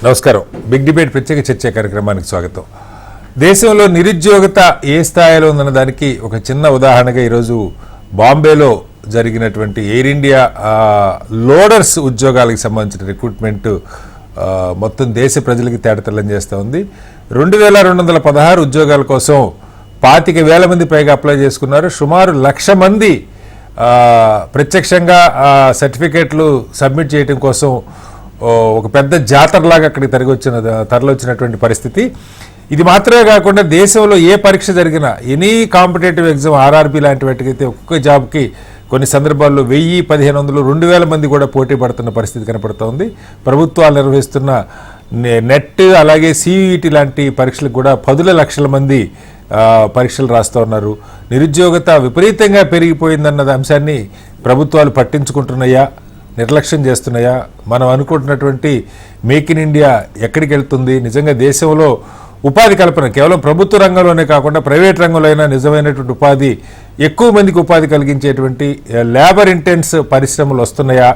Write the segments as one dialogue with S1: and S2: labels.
S1: నమస్కారం. Big debate ప్రత్యేక చర్చ కార్యక్రమానికి స్వాగతం. దేశంలో నిరుద్యోగత ఏ స్థాయిలో ఉందన్న దానికి ఒక చిన్న ఉదాహరణగా ఈరోజు బాంబేలో జరిగినటువంటి ఎయిర్ ఇండియా లోడర్స్ ఉద్యోగాలకు సంబంధించిన రిక్రూట్మెంట్ మొత్తం దేశ ప్రజలకి తేటతెల్లం చేస్తూ ఉంది. 2216 ఉద్యోగాల కోసం 25,000 మంది పైగా అప్లై చేసుకున్నారు. సుమారు 1,00,000 మంది ప్రత్యక్షంగా సర్టిఫికేట్లు సబ్మిట్ చేయడం కోసం ఒక పెద్ద జాతరలాగా అక్కడికి తరలివచ్చినటువంటి పరిస్థితి. ఇది మాత్రమే కాకుండా దేశంలో ఏ పరీక్ష జరిగినా ఎనీ కాంపిటేటివ్ ఎగ్జామ్ ఆర్ఆర్బీ లాంటి వాటికైతే ఒక్కొక్క జాబ్కి కొన్ని సందర్భాల్లో 1000, 1500, 2000 మంది కూడా పోటీ పడుతున్న పరిస్థితి కనపడుతోంది. ప్రభుత్వాలు నిర్వహిస్తున్న నెట్ అలాగే సిఈటి లాంటి పరీక్షలకు కూడా 10,00,000 మంది పరీక్షలు రాస్తూ ఉన్నారు. నిరుద్యోగత విపరీతంగా పెరిగిపోయిందన్న అంశాన్ని ప్రభుత్వాలు పట్టించుకుంటున్నాయా, నిర్లక్ష్యం చేస్తున్నాయా? మనం అనుకుంటున్నటువంటి మేక్ ఇన్ ఇండియా ఎక్కడికి వెళ్తుంది? నిజంగా దేశంలో ఉపాధి కల్పన కేవలం ప్రభుత్వ రంగంలోనే కాకుండా ప్రైవేట్ రంగంలో అయినా నిజమైనటువంటి ఉపాధి, ఎక్కువ మందికి ఉపాధి కలిగించేటువంటి లేబర్ ఇంటెన్స్ పరిశ్రమలు వస్తున్నాయా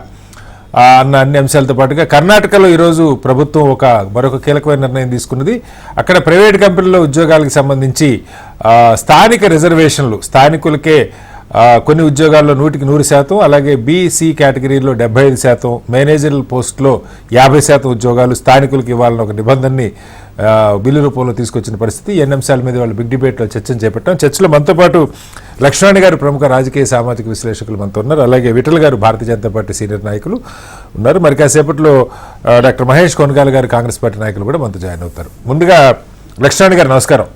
S1: అన్న అన్ని అంశాలతో పాటుగా కర్ణాటకలో ఈరోజు ప్రభుత్వం మరొక కీలకమైన నిర్ణయం తీసుకున్నది. అక్కడ ప్రైవేట్ కంపెనీల్లో ఉద్యోగాలకు సంబంధించి స్థానిక రిజర్వేషన్లు, స్థానికులకే కొన్ని ఉద్యోగాల్లో 100% అలాగే బీసీ కేటగిరీలో 75%, మేనేజర్ పోస్టులో 50% ఉద్యోగాలు స్థానికులకు ఇవ్వాలని ఒక నిబంధనని బిల్లు రూపంలో తీసుకొచ్చిన పరిస్థితి. ఎన్ని అంశాల మీద వాళ్ళు బిగ్ డిబేట్లో చర్చను చేపట్టాం. చర్చలో మనతో పాటు లక్ష్మణ్ గారు ప్రముఖ రాజకీయ సామాజిక విశ్లేషకులు మనతో ఉన్నారు. అలాగే విఠల్ గారు భారతీయ జనతా పార్టీ సీనియర్ నాయకులు ఉన్నారు. మరి కాసేపట్లో డాక్టర్ మహేష్ కొనగాల గారు కాంగ్రెస్ పార్టీ నాయకులు కూడా మనతో జాయిన్ అవుతారు. ముందుగా లక్ష్మణ్ గారు నమస్కారం.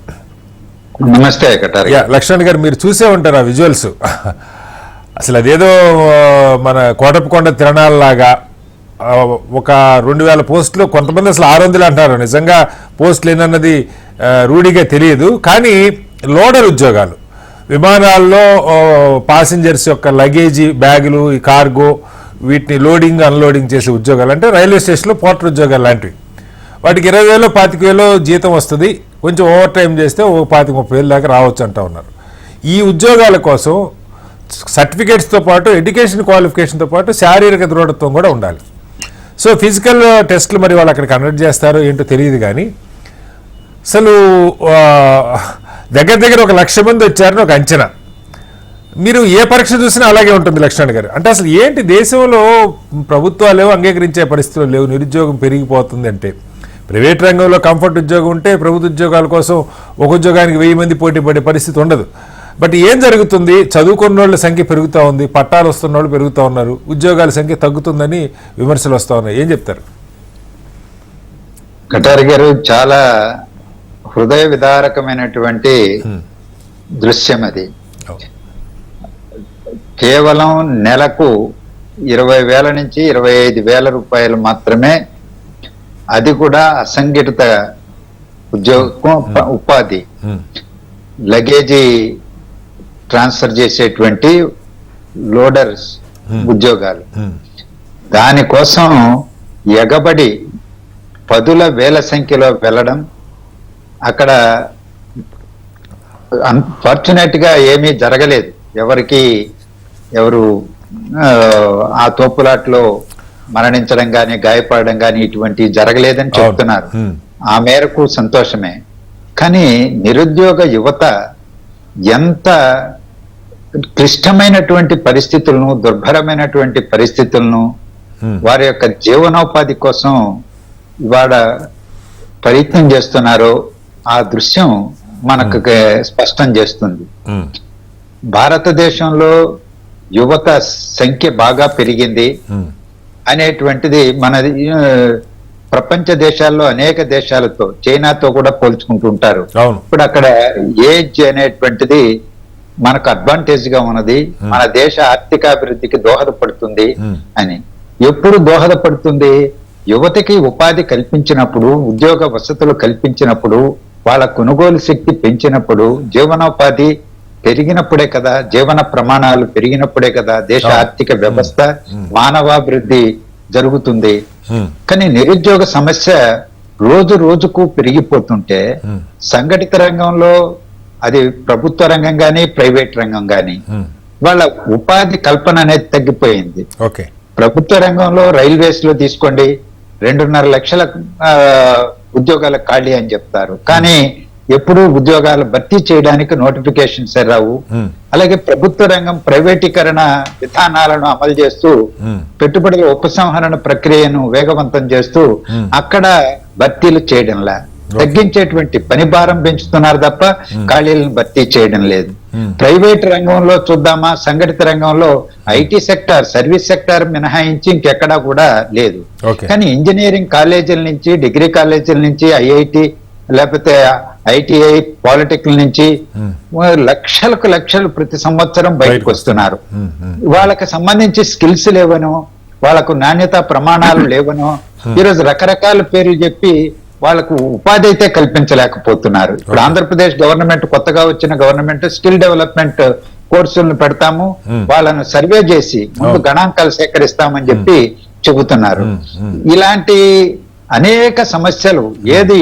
S2: నమస్తే.
S1: లక్ష్మణ్ గారు, మీరు చూసే ఉంటారు ఆ విజువల్స్. అసలు అదేదో మన కోటప్పకొండ తిరణాలలాగా ఒక 2000 పోస్టులు, కొంతమంది అసలు 600 అంటారు. నిజంగా పోస్టులు ఏంటన్నది రూఢిగా తెలియదు. కానీ లోడర్ ఉద్యోగాలు, విమానాల్లో పాసింజర్స్ యొక్క లగేజీ బ్యాగులు, ఈ కార్గో, వీటిని లోడింగ్ అన్లోడింగ్ చేసే ఉద్యోగాలు, అంటే రైల్వే స్టేషన్లో పోర్టర్ ఉద్యోగాలు లాంటివి. వాటికి 20,000, 25,000 జీతం వస్తుంది. కొంచెం ఓవర్ టైం చేస్తే 25,000-30,000 దాకా రావచ్చు అంటూ ఉన్నారు. ఈ ఉద్యోగాల కోసం సర్టిఫికేట్స్తో పాటు ఎడ్యుకేషన్ క్వాలిఫికేషన్తో పాటు శారీరక దృఢత్వం కూడా ఉండాలి. సో ఫిజికల్ టెస్ట్లు మరి వాళ్ళు అక్కడ కండక్ట్ చేస్తారో ఏంటో తెలియదు. కానీ అసలు దగ్గర ఒక 1,00,000 మంది వచ్చారని ఒక అంచనా. మీరు ఏ పరీక్ష చూసినా అలాగే ఉంటుంది లక్ష్మణ్ గారు. అంటే అసలు ఏంటి, దేశంలో ప్రభుత్వాలు అంగీకరించే పరిస్థితులు లేవు, నిరుద్యోగం పెరిగిపోతుంది. అంటే ప్రైవేట్ రంగంలో కంఫర్ట్ ఉద్యోగం ఉంటే ప్రభుత్వ ఉద్యోగాల కోసం ఒక ఉద్యోగానికి 1000 మంది పోటీ పడే పరిస్థితి ఉండదు. బట్ ఏం జరుగుతుంది? చదువుకున్న వాళ్ళ సంఖ్య పెరుగుతూ ఉంది, పట్టాలు వస్తున్న వాళ్ళు పెరుగుతూ ఉన్నారు, ఉద్యోగాల సంఖ్య తగ్గుతుందని విమర్శలు వస్తూ ఉన్నాయి. ఏం చెప్తారు?
S2: కటారి గారు, చాలా హృదయ విదారకమైనటువంటి దృశ్యం అది. కేవలం నెలకు 20,000 నుంచి 25,000 రూపాయలు మాత్రమే, అది కూడా అసంఘటిత ఉపాధి, లగేజీ ట్రాన్స్ఫర్ చేసేటువంటి లోడర్స్ ఉద్యోగాలు. దానికోసం ఎగబడి 10,000 సంఖ్యలో వెళ్ళడం, అక్కడ అన్ఫార్చునేట్ గా ఏమీ జరగలేదు. ఎవరు ఆ తోపులాట్లో మరణించడం కానీ గాయపడడం కానీ ఇటువంటి జరగలేదని చెప్తున్నారు. ఆ మేరకు సంతోషమే. కానీ నిరుద్యోగ యువత ఎంత క్లిష్టమైనటువంటి పరిస్థితులను, దుర్భరమైనటువంటి పరిస్థితులను వారి యొక్క జీవనోపాధి కోసం ఇవాళ ప్రయత్నం చేస్తున్నారో ఆ దృశ్యం మనకు స్పష్టం చేస్తుంది. భారతదేశంలో యువత సంఖ్య బాగా పెరిగింది అనేటువంటిది మనది ప్రపంచ దేశాల్లో అనేక దేశాలతో, చైనాతో కూడా పోల్చుకుంటూ ఉంటారు. ఇప్పుడు అక్కడ ఏజ్ అనేటువంటిది మనకు అడ్వాంటేజ్ గా ఉన్నది, మన దేశ ఆర్థికాభివృద్ధికి దోహదపడుతుంది అని. ఎప్పుడు దోహదపడుతుంది? యువతకి ఉపాధి కల్పించినప్పుడు, ఉద్యోగ వసతులు కల్పించినప్పుడు, వాళ్ళ కొనుగోలు శక్తి పెంచినప్పుడు, జీవనోపాధి పెరిగినప్పుడే కదా, జీవన ప్రమాణాలు పెరిగినప్పుడే కదా దేశ ఆర్థిక వ్యవస్థ, మానవాభివృద్ధి జరుగుతుంది. కానీ నిరుద్యోగ సమస్య రోజు రోజుకు పెరిగిపోతుంటే సంఘటిత రంగంలో, అది ప్రభుత్వ రంగం కానీ ప్రైవేట్ రంగం కానీ, వాళ్ళ ఉపాధి కల్పన అనేది తగ్గిపోయింది. ప్రభుత్వ రంగంలో రైల్వేస్ లో తీసుకోండి, 2.5 లక్షల ఉద్యోగాల ఖాళీ అని చెప్తారు. కానీ ఎప్పుడూ ఉద్యోగాలు భర్తీ చేయడానికి నోటిఫికేషన్స్ రావు. అలాగే ప్రభుత్వ రంగం ప్రైవేటీకరణ విధానాలను అమలు చేస్తూ పెట్టుబడుల ఉపసంహరణ ప్రక్రియను వేగవంతం చేస్తూ అక్కడ భర్తీలు చేయడంలా, తగ్గించేటువంటి పని భారం పెంచుతున్నారు తప్ప ఖాళీలను భర్తీ చేయడం లేదు. ప్రైవేట్ రంగంలో చూద్దామా, సంఘటిత రంగంలో ఐటీ సెక్టార్, సర్వీస్ సెక్టార్ మినహాయించి ఇంకెక్కడా కూడా లేదు. కానీ ఇంజనీరింగ్ కాలేజీల నుంచి, డిగ్రీ కాలేజీల నుంచి, ఐఐటి లేకపోతే ఐటీఐ, పాలిటెక్నిక్ నుంచి లక్షలు ప్రతి సంవత్సరం బయటకు వస్తున్నారు. వాళ్ళకి సంబంధించి స్కిల్స్ లేవనో, వాళ్ళకు నాణ్యత ప్రమాణాలు లేవనో ఈరోజు రకరకాల పేర్లు చెప్పి వాళ్ళకు ఉపాధి అయితే కల్పించలేకపోతున్నారు. ఇప్పుడు ఆంధ్రప్రదేశ్ గవర్నమెంట్, కొత్తగా వచ్చిన గవర్నమెంట్ స్కిల్ డెవలప్మెంట్ కోర్సులను పెడతాము, వాళ్ళను సర్వే చేసి ముందు గణాంకాలు సేకరిస్తామని చెప్పి చెబుతున్నారు. ఇలాంటి అనేక సమస్యలు, ఏది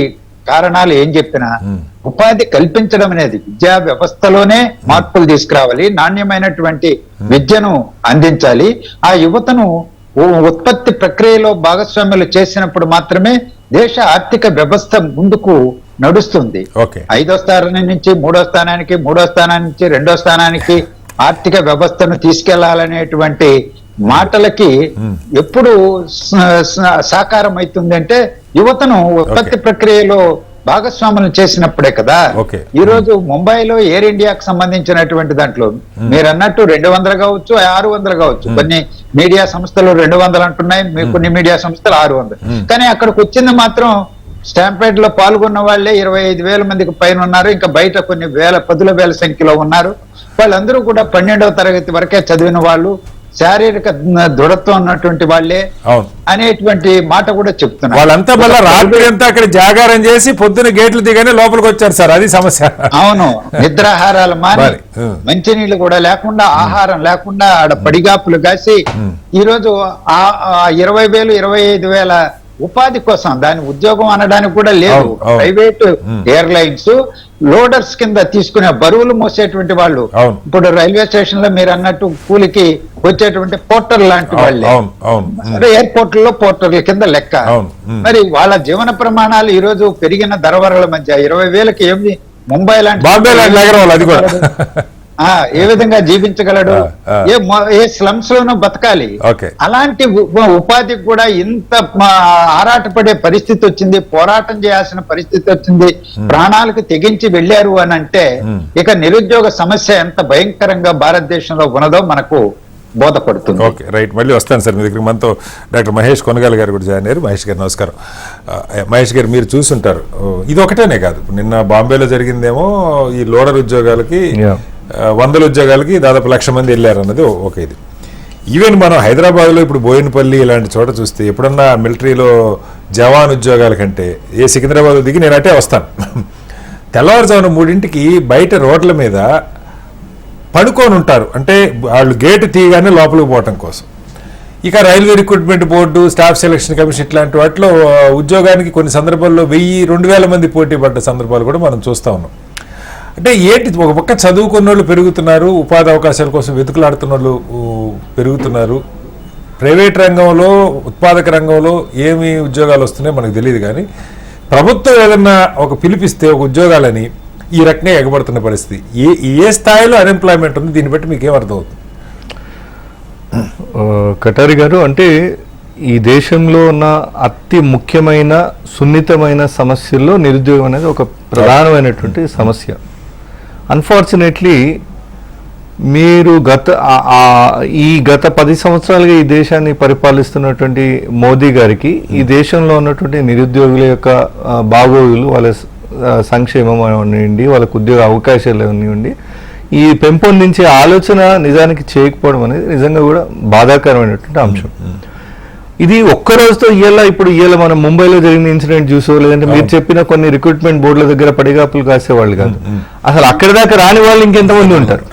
S2: కారణాలు ఏం చెప్పినా ఉపాధి కల్పించడం అనేది, విద్యా వ్యవస్థలోనే మార్పులు తీసుకురావాలి, నాణ్యమైనటువంటి విద్యను అందించాలి. ఆ యువతను ఉత్పత్తి ప్రక్రియలో భాగస్వామ్యాలు చేసినప్పుడు మాత్రమే దేశ ఆర్థిక వ్యవస్థ ముందుకు నడుస్తుంది. 5వ స్థానం నుంచి 3వ స్థానానికి, 3వ స్థానానికి నుంచి 2వ స్థానానికి ఆర్థిక వ్యవస్థను తీసుకెళ్లాలనేటువంటి మాటలకి ఎప్పుడు సాకారం అవుతుంది అంటే యువతను ఉత్పత్తి ప్రక్రియలో భాగస్వాములు చేసినప్పుడే కదా. ఈ రోజు ముంబైలో ఎయిర్ ఇండియాకు సంబంధించినటువంటి దాంట్లో మీరు అన్నట్టు 200 కావచ్చు, 600 కావచ్చు, కొన్ని మీడియా సంస్థలు 200 అంటున్నాయి, కొన్ని మీడియా సంస్థలు 600. కానీ అక్కడికి వచ్చింది మాత్రం స్టాంపేడ్ లో పాల్గొన్న వాళ్ళే 25,000 మందికి పైన ఉన్నారు. ఇంకా బయట కొన్ని పదుల వేల సంఖ్యలో ఉన్నారు. వాళ్ళందరూ కూడా 12వ తరగతి వరకే చదివిన వాళ్ళు, శారీరక దృఢత్వం ఉన్నటువంటి వాళ్ళే అనేటువంటి మాట కూడా చెప్తున్నారు.
S1: వాళ్ళంతా మళ్ళీ రాత్రి అంతా అక్కడ జాగారం చేసి పొద్దున గేట్లు దిగానే లోపలికి వచ్చారు సార్, అది సమస్య.
S2: అవును, నిద్రాహారాలు మారి, మంచినీళ్ళు కూడా లేకుండా, ఆహారం లేకుండా ఆడ పడిగాపులు కాసి ఈరోజు 20,000 25,000 ఉపాధి కోసం, దాని ఉద్యోగం అనడానికి కూడా లేదు. ప్రైవేట్ ఎయిర్లైన్స్ లోడర్స్ కింద తీసుకునే బరువులు మోసేటువంటి వాళ్ళు, ఇప్పుడు రైల్వే స్టేషన్ లో మీరు అన్నట్టు కూలికి వచ్చేటువంటి పోర్టర్ లాంటి వాళ్ళే ఎయిర్పోర్ట్లలో పోర్టర్ల కింద లెక్క. మరి వాళ్ళ జీవన ప్రమాణాలు ఈ రోజు పెరిగిన ధరవరల మధ్య 20,000కి ఏమి ముంబై లాంటి ఏ విధంగా జీవించగలడు? ఏ స్లమ్స్ లోనూ బతకాలి. అలాంటి ఉపాధికి కూడా ఇంత ఆరాటపడే పరిస్థితి వచ్చింది, పోరాటం చేయాల్సిన పరిస్థితి వచ్చింది, ప్రాణాలకు తెగించి వెళ్ళారు అని అంటే ఇక నిరుద్యోగ సమస్య ఎంత భయంకరంగా భారతదేశంలో ఉన్నదో మనకు బోధపడుతుంది.
S1: Okay, right. మళ్ళీ వస్తాను సార్ మీ దగ్గర. మనతో డాక్టర్ మహేష్ కొనగాల గారు కూడా జాయిన్ అయ్యారు. మహేష్ గారు నమస్కారం. మహేష్ గారు, మీరు చూసుంటారు, ఇది ఒకటేనే కాదు, నిన్న బాంబేలో జరిగిందేమో ఈ లోడర్ ఉద్యోగాలకి 100 ఉద్యోగాలకి దాదాపు 1,00,000 మంది వెళ్ళారు అన్నది ఒక ఇది. ఈవెన్ మనం హైదరాబాద్లో ఇప్పుడు బోయినపల్లి ఇలాంటి చోట చూస్తే ఎప్పుడన్నా మిలిటరీలో జవాన్ ఉద్యోగాల కంటే సికింద్రాబాద్ దిగి నేను అటే వస్తాను, తెల్లవారుజామున 3ంటికి బయట రోడ్ల మీద పడుకొని ఉంటారు. అంటే వాళ్ళు గేటు తీయగానే లోపలికి పోవటం కోసం. ఇక railway recruitment board, staff selection commission ఇట్లాంటి వాటిలో ఉద్యోగానికి కొన్ని సందర్భాల్లో 1,000-2,000 మంది పోటీ పడ్డ సందర్భాలు కూడా మనం చూస్తూ ఉన్నాం. అంటే ఏంటి, ఒక పక్క చదువుకున్న వాళ్ళు పెరుగుతున్నారు, ఉపాధి అవకాశాల కోసం వెతుకులాడుతున్న వాళ్ళు పెరుగుతున్నారు, ప్రైవేట్ రంగంలో, ఉత్పాదక రంగంలో ఏమి ఉద్యోగాలు వస్తున్నాయో మనకు తెలియదు. కానీ ప్రభుత్వం ఏదన్నా ఒక పిలిపిస్తే ఒక ఉద్యోగాలని ఈ రకంగా ఎగబడుతున్న పరిస్థితి, ఏ స్థాయిలో అన్ఎంప్లాయ్మెంట్ ఉంది, దీన్ని బట్టి మీకు ఏమర్థం అవుతుంది?
S3: కటారి గారు, అంటే ఈ దేశంలో ఉన్న అతి ముఖ్యమైన సున్నితమైన సమస్యల్లో నిరుద్యోగం అనేది ఒక ప్రధానమైనటువంటి సమస్య. అన్ఫార్చునేట్లీ మీరు గత 10 సంవత్సరాలుగా ఈ దేశాన్ని పరిపాలిస్తున్నటువంటి మోదీ గారికి ఈ దేశంలో ఉన్నటువంటి నిరుద్యోగుల యొక్క బాగోగులు, వాళ్ళ సంక్షేమం అవనివ్వండి, వాళ్ళకు ఉద్యోగ అవకాశాలు అవనివ్వండి, ఈ పెంపొందించే ఆలోచన నిజానికి చేయకపోవడం అనేది నిజంగా కూడా బాధాకరమైనటువంటి అంశం. ఇది ఒక్కరోజుతో ఇప్పుడు మనం ముంబైలో జరిగిన ఇన్సిడెంట్ చూసో, లేదంటే మీరు చెప్పిన కొన్ని రిక్రూట్మెంట్ బోర్డుల దగ్గర పడిగాపులు కాసేవాళ్ళు కాదు, అసలు అక్కడి దాకా రాని వాళ్ళు ఇంకెంతమంది ఉంటారు.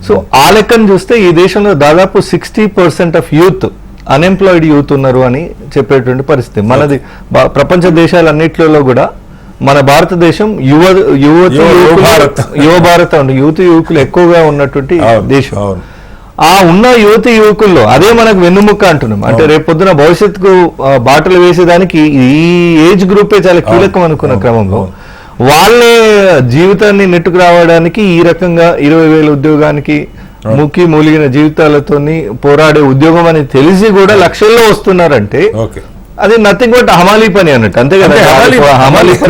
S3: సో ఆ లెక్కను చూస్తే ఈ దేశంలో దాదాపు 60% ఆఫ్ యూత్ అన్ఎంప్లాయిడ్ యూత్ ఉన్నారు అని చెప్పేటువంటి పరిస్థితి. మనది ప్రపంచ దేశాలన్నింటిలో కూడా మన భారతదేశం యువ భారత్ యూత్ యువకులు ఎక్కువగా ఉన్నటువంటి దేశం. ఆ ఉన్న యువతి యువకుల్లో అదే మనకు వెన్నుముక్క అంటున్నాం. అంటే రేపు పొద్దున భవిష్యత్తుకు బాటలు వేసేదానికి ఈ ఏజ్ గ్రూపే చాలా కీలకం అనుకున్న క్రమంలో వాళ్ళే జీవితాన్ని నెట్టుకు రావడానికి ఈ రకంగా 20,000 ఉద్యోగానికి మూలిగిన జీవితాలతోని పోరాడే ఉద్యోగం అని తెలిసి కూడా లక్షల్లో వస్తున్నారంటే అది నథింగ్ బట్ హమాలీ పని అన్నట్టు, అంతే కదా.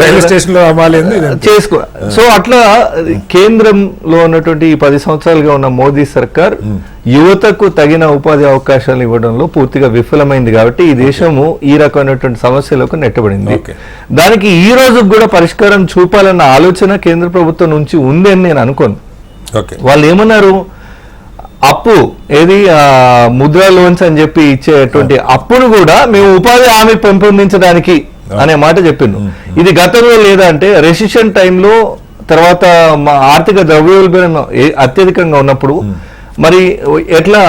S1: రైల్వే స్టేషన్ లో హమాలీ
S3: చేసుకో. సో అట్లా కేంద్రంలో ఉన్నటువంటి ఈ 10 సంవత్సరాలుగా ఉన్న మోదీ సర్కార్ యువతకు తగిన ఉపాధి అవకాశాలు ఇవ్వడంలో పూర్తిగా విఫలమైంది. కాబట్టి ఈ దేశము ఈ రకమైనటువంటి సమస్యలకు నెట్టబడింది. దానికి ఈ రోజు కూడా పరిష్కారం చూపాలన్న ఆలోచన కేంద్ర ప్రభుత్వం నుంచి ఉంది అని నేను అనుకోను. వాళ్ళు ఏమన్నారు, అప్పు ఏది ముద్రా లోన్స్ అని చెప్పి ఇచ్చేటువంటి అప్పును కూడా మేము ఉపాధి హామీ పెంపొందించడానికి అనే మాట చెప్పిండు. ఇది గతంలో లేదా అంటే రెసిషన్ టైంలో తర్వాత ఆర్థిక ద్రవ్యోల్బణం అత్యధికంగా ఉన్నప్పుడు మరి ఎట్లా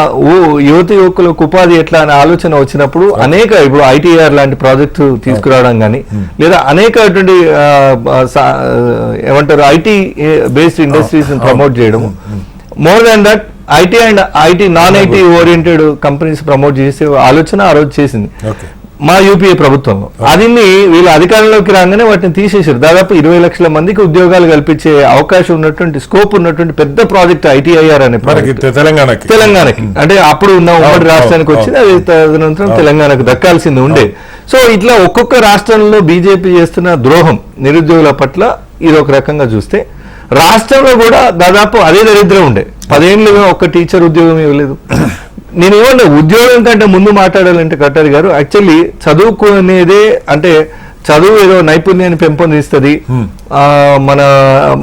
S3: యువత యువకులకు ఉపాధి ఎట్లా అనే ఆలోచన వచ్చినప్పుడు అనేక ఇప్పుడు ఐటీఆర్ లాంటి ప్రాజెక్టు తీసుకురావడం కానీ లేదా అనేకటువంటి ఏమంటారు ఐటీ బేస్డ్ ఇండస్ట్రీస్ ప్రమోట్ చేయడం. More than that IT and non IT oriented companies promote చేసే ఆలోచన ఆ రోజు చేసింది మా యూపీఏ ప్రభుత్వంలో. అది వీళ్ళు అధికారంలోకి రాగానే వాటిని తీసేసారు. దాదాపు 20 లక్షల మందికి ఉద్యోగాలు కల్పించే అవకాశం ఉన్నటువంటి స్కోప్ ఉన్నటువంటి పెద్ద ప్రాజెక్ట్ ఐటీఐఆర్ అనే ప్రాజెక్ట్ తెలంగాణకి అంటే అప్పుడు ఉన్న ఉమ్మడి రాష్ట్రానికి వచ్చింది. అది తదనంతరం తెలంగాణకు దక్కాల్సింది ఉండే. సో ఇట్లా ఒక్కొక్క రాష్ట్రంలో బీజేపీ చేస్తున్న ద్రోహం నిరుద్యోగుల పట్ల ఇది ఒక రకంగా చూస్తే రాష్ట్రంలో కూడా దాదాపు అదే దరిద్రం ఉండే. 10 ఏళ్ళుగా ఒక్క టీచర్ ఉద్యోగం ఇవ్వలేదు. నేను ఏమన్నా ఉద్యోగం కంటే ముందు మాట్లాడాలంటే కట్టారి గారు యాక్చువల్లీ చదువుకునేదే అంటే చదువు ఏదో నైపుణ్యాన్ని పెంపొందిస్తుంది, మన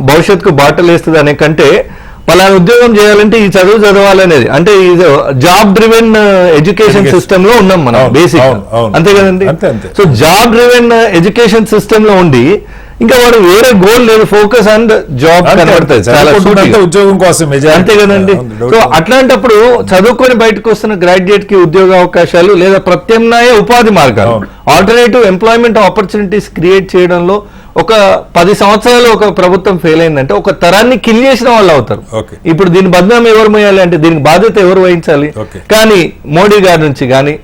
S3: భవిష్యత్తుకు బాటలు వేస్తుంది అనే కంటే పలానా ఉద్యోగం చేయాలంటే ఈ చదువు చదవాలనేది అంటే ఇది జాబ్ డ్రివెన్ ఎడ్యుకేషన్ సిస్టమ్ లో ఉన్నాం మనం బేసిక్, అంతే కదండి. So job driven education system లో ఉండి ఇంకా వాడు వేరే గోల్ లేదు, ఫోకస్ ఆన్ జాబ్ కనబడుతుంది
S1: ఉద్యోగం కోసం,
S3: అంతే కదండి. సో అట్లాంటప్పుడు చదువుకొని బయటకు వస్తున్న గ్రాడ్యుయేట్ కి ఉద్యోగ అవకాశాలు లేదా ప్రత్యామ్నాయ ఉపాధి మార్గాలు ఆల్టర్నేటివ్ ఎంప్లాయ్మెంట్ ఆపర్చునిటీస్ క్రియేట్ చేయడంలో ఒక 10 సంవత్సరాలు ఒక ప్రభుత్వం ఫెయిల్ అయిందంటే ఒక తరాన్ని కిల్ చేసిన వాళ్ళు అవుతారు. ఇప్పుడు దీని బద్నాం ఎవరు మోయాలి అంటే దీనికి బాధ్యత ఎవరు వహించాలి? కానీ మోడీ గారి నుంచి కానీ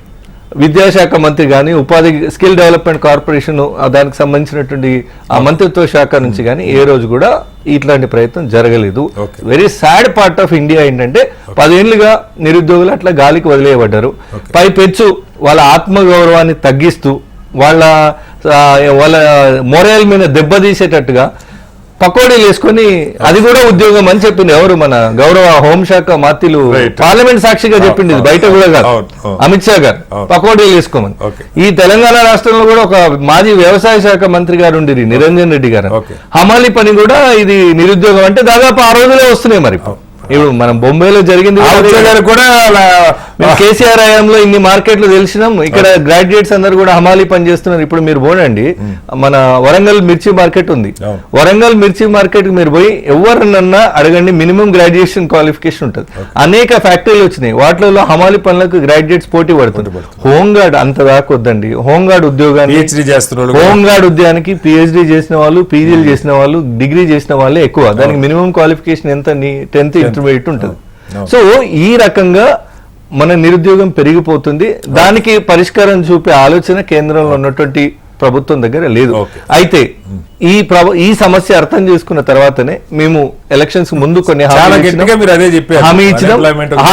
S3: విద్యాశాఖ మంత్రి కానీ ఉపాధి స్కిల్ డెవలప్మెంట్ కార్పొరేషన్ దానికి సంబంధించినటువంటి ఆ మంత్రిత్వ శాఖ నుంచి కానీ ఏ రోజు కూడా ఇట్లాంటి ప్రయత్నం జరగలేదు. Very sad part of India ఏంటంటే 10 ఏళ్లుగా నిరుద్యోగులు అట్లా గాలికి వదిలేయబడ్డారు. పైపెచ్చు వాళ్ళ ఆత్మగౌరవాన్ని తగ్గిస్తూ వాళ్ళ మొరల్ మీద దెబ్బతీసేటట్టుగా పకోడీలు వేసుకొని అది కూడా ఉద్యోగం అని చెప్పింది ఎవరు మన గౌరవ హోంశాఖ మంత్రులు పార్లమెంట్ సాక్షిగా చెప్పింది, బయట కూడా కాదు, అమిత్ షా గారు పకోడీలు వేసుకోమని. ఈ తెలంగాణ రాష్ట్రంలో కూడా ఒక మాజీ వ్యవసాయ శాఖ మంత్రి గారు ఉండేది నిరంజన్ రెడ్డి గారు, హమాలీ పని కూడా ఇది నిరుద్యోగం అంటే దాదాపు ఆ రోజులే వస్తున్నాయి. మరి ఇప్పుడు మనం బొంబాయిలో జరిగింది కూడా కేసీఆర్ హయాంలో ఇన్ని మార్కెట్లు తెలిసినాం. ఇక్కడ గ్రాడ్యుయేట్స్ అందరు కూడా హమాలీ పని చేస్తున్నారు. ఇప్పుడు మీరు పోనండి, మన వరంగల్ మిర్చి మార్కెట్ ఉంది, వరంగల్ మిర్చి మార్కెట్ మీరు పోయి ఎవరినన్నా అడగండి, మినిమం గ్రాడ్యుయేషన్ క్వాలిఫికేషన్ ఉంటుంది. అనేక ఫ్యాక్టరీలు వచ్చినాయి, వాటిలో హమాలీ పనులకు గ్రాడ్యుయేట్స్ పోటీ పడుతుంది. హోంగార్డ్ అంత దాకా వద్దండి, హోంగార్డ్ ఉద్యోగాన్ని హోంగార్డ్ ఉద్యోగానికి పిహెచ్డి చేసిన వాళ్ళు, పీజీలు చేసిన వాళ్ళు, డిగ్రీ చేసిన వాళ్ళే ఎక్కువ. దానికి మినిమం క్వాలిఫికేషన్ ఎంత 10th ఇంటర్మీడియట్ ఉంటుంది. సో ఈ రకంగా మన నిరుద్యోగం పెరిగిపోతుంది. దానికి పరిష్కారం చూపే ఆలోచన కేంద్రంలో ఉన్నటువంటి ప్రభుత్వం దగ్గర లేదు. అయితే ఈ సమస్య అర్థం చేసుకున్న తర్వాతనే మేము ఎలక్షన్స్ ముందు కొన్ని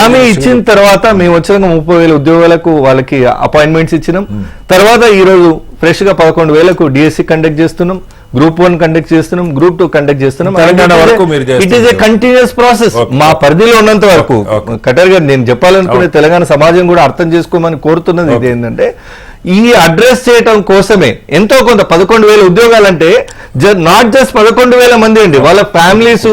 S3: హామీ ఇచ్చిన తర్వాత మేము వచ్చిన 30,000 ఉద్యోగాలకు వాళ్ళకి అపాయింట్మెంట్స్ ఇచ్చినాం. తర్వాత ఈ రోజు ఫ్రెష్ గా 11,000కు డిఎస్సి కండక్ట్ చేస్తున్నాం, గ్రూప్ 1 కండక్ట్ చేస్తున్నాం, గ్రూప్ 2 కండక్ట్ చేస్తున్నాం. It is a continuous process మా పరిధిలో ఉన్నంత వరకు. కటర్ గారు నేను చెప్పాలనుకునే తెలంగాణ సమాజం కూడా అర్థం చేసుకోమని కోరుతున్నది ఇది ఏంటంటే ఈ అడ్రస్ చేయటం కోసమే ఎంతో కొంత 11,000 ఉద్యోగాలంటే నాట్ జస్ట్ 11,000 మంది అండి, వాళ్ళ ఫ్యామిలీస్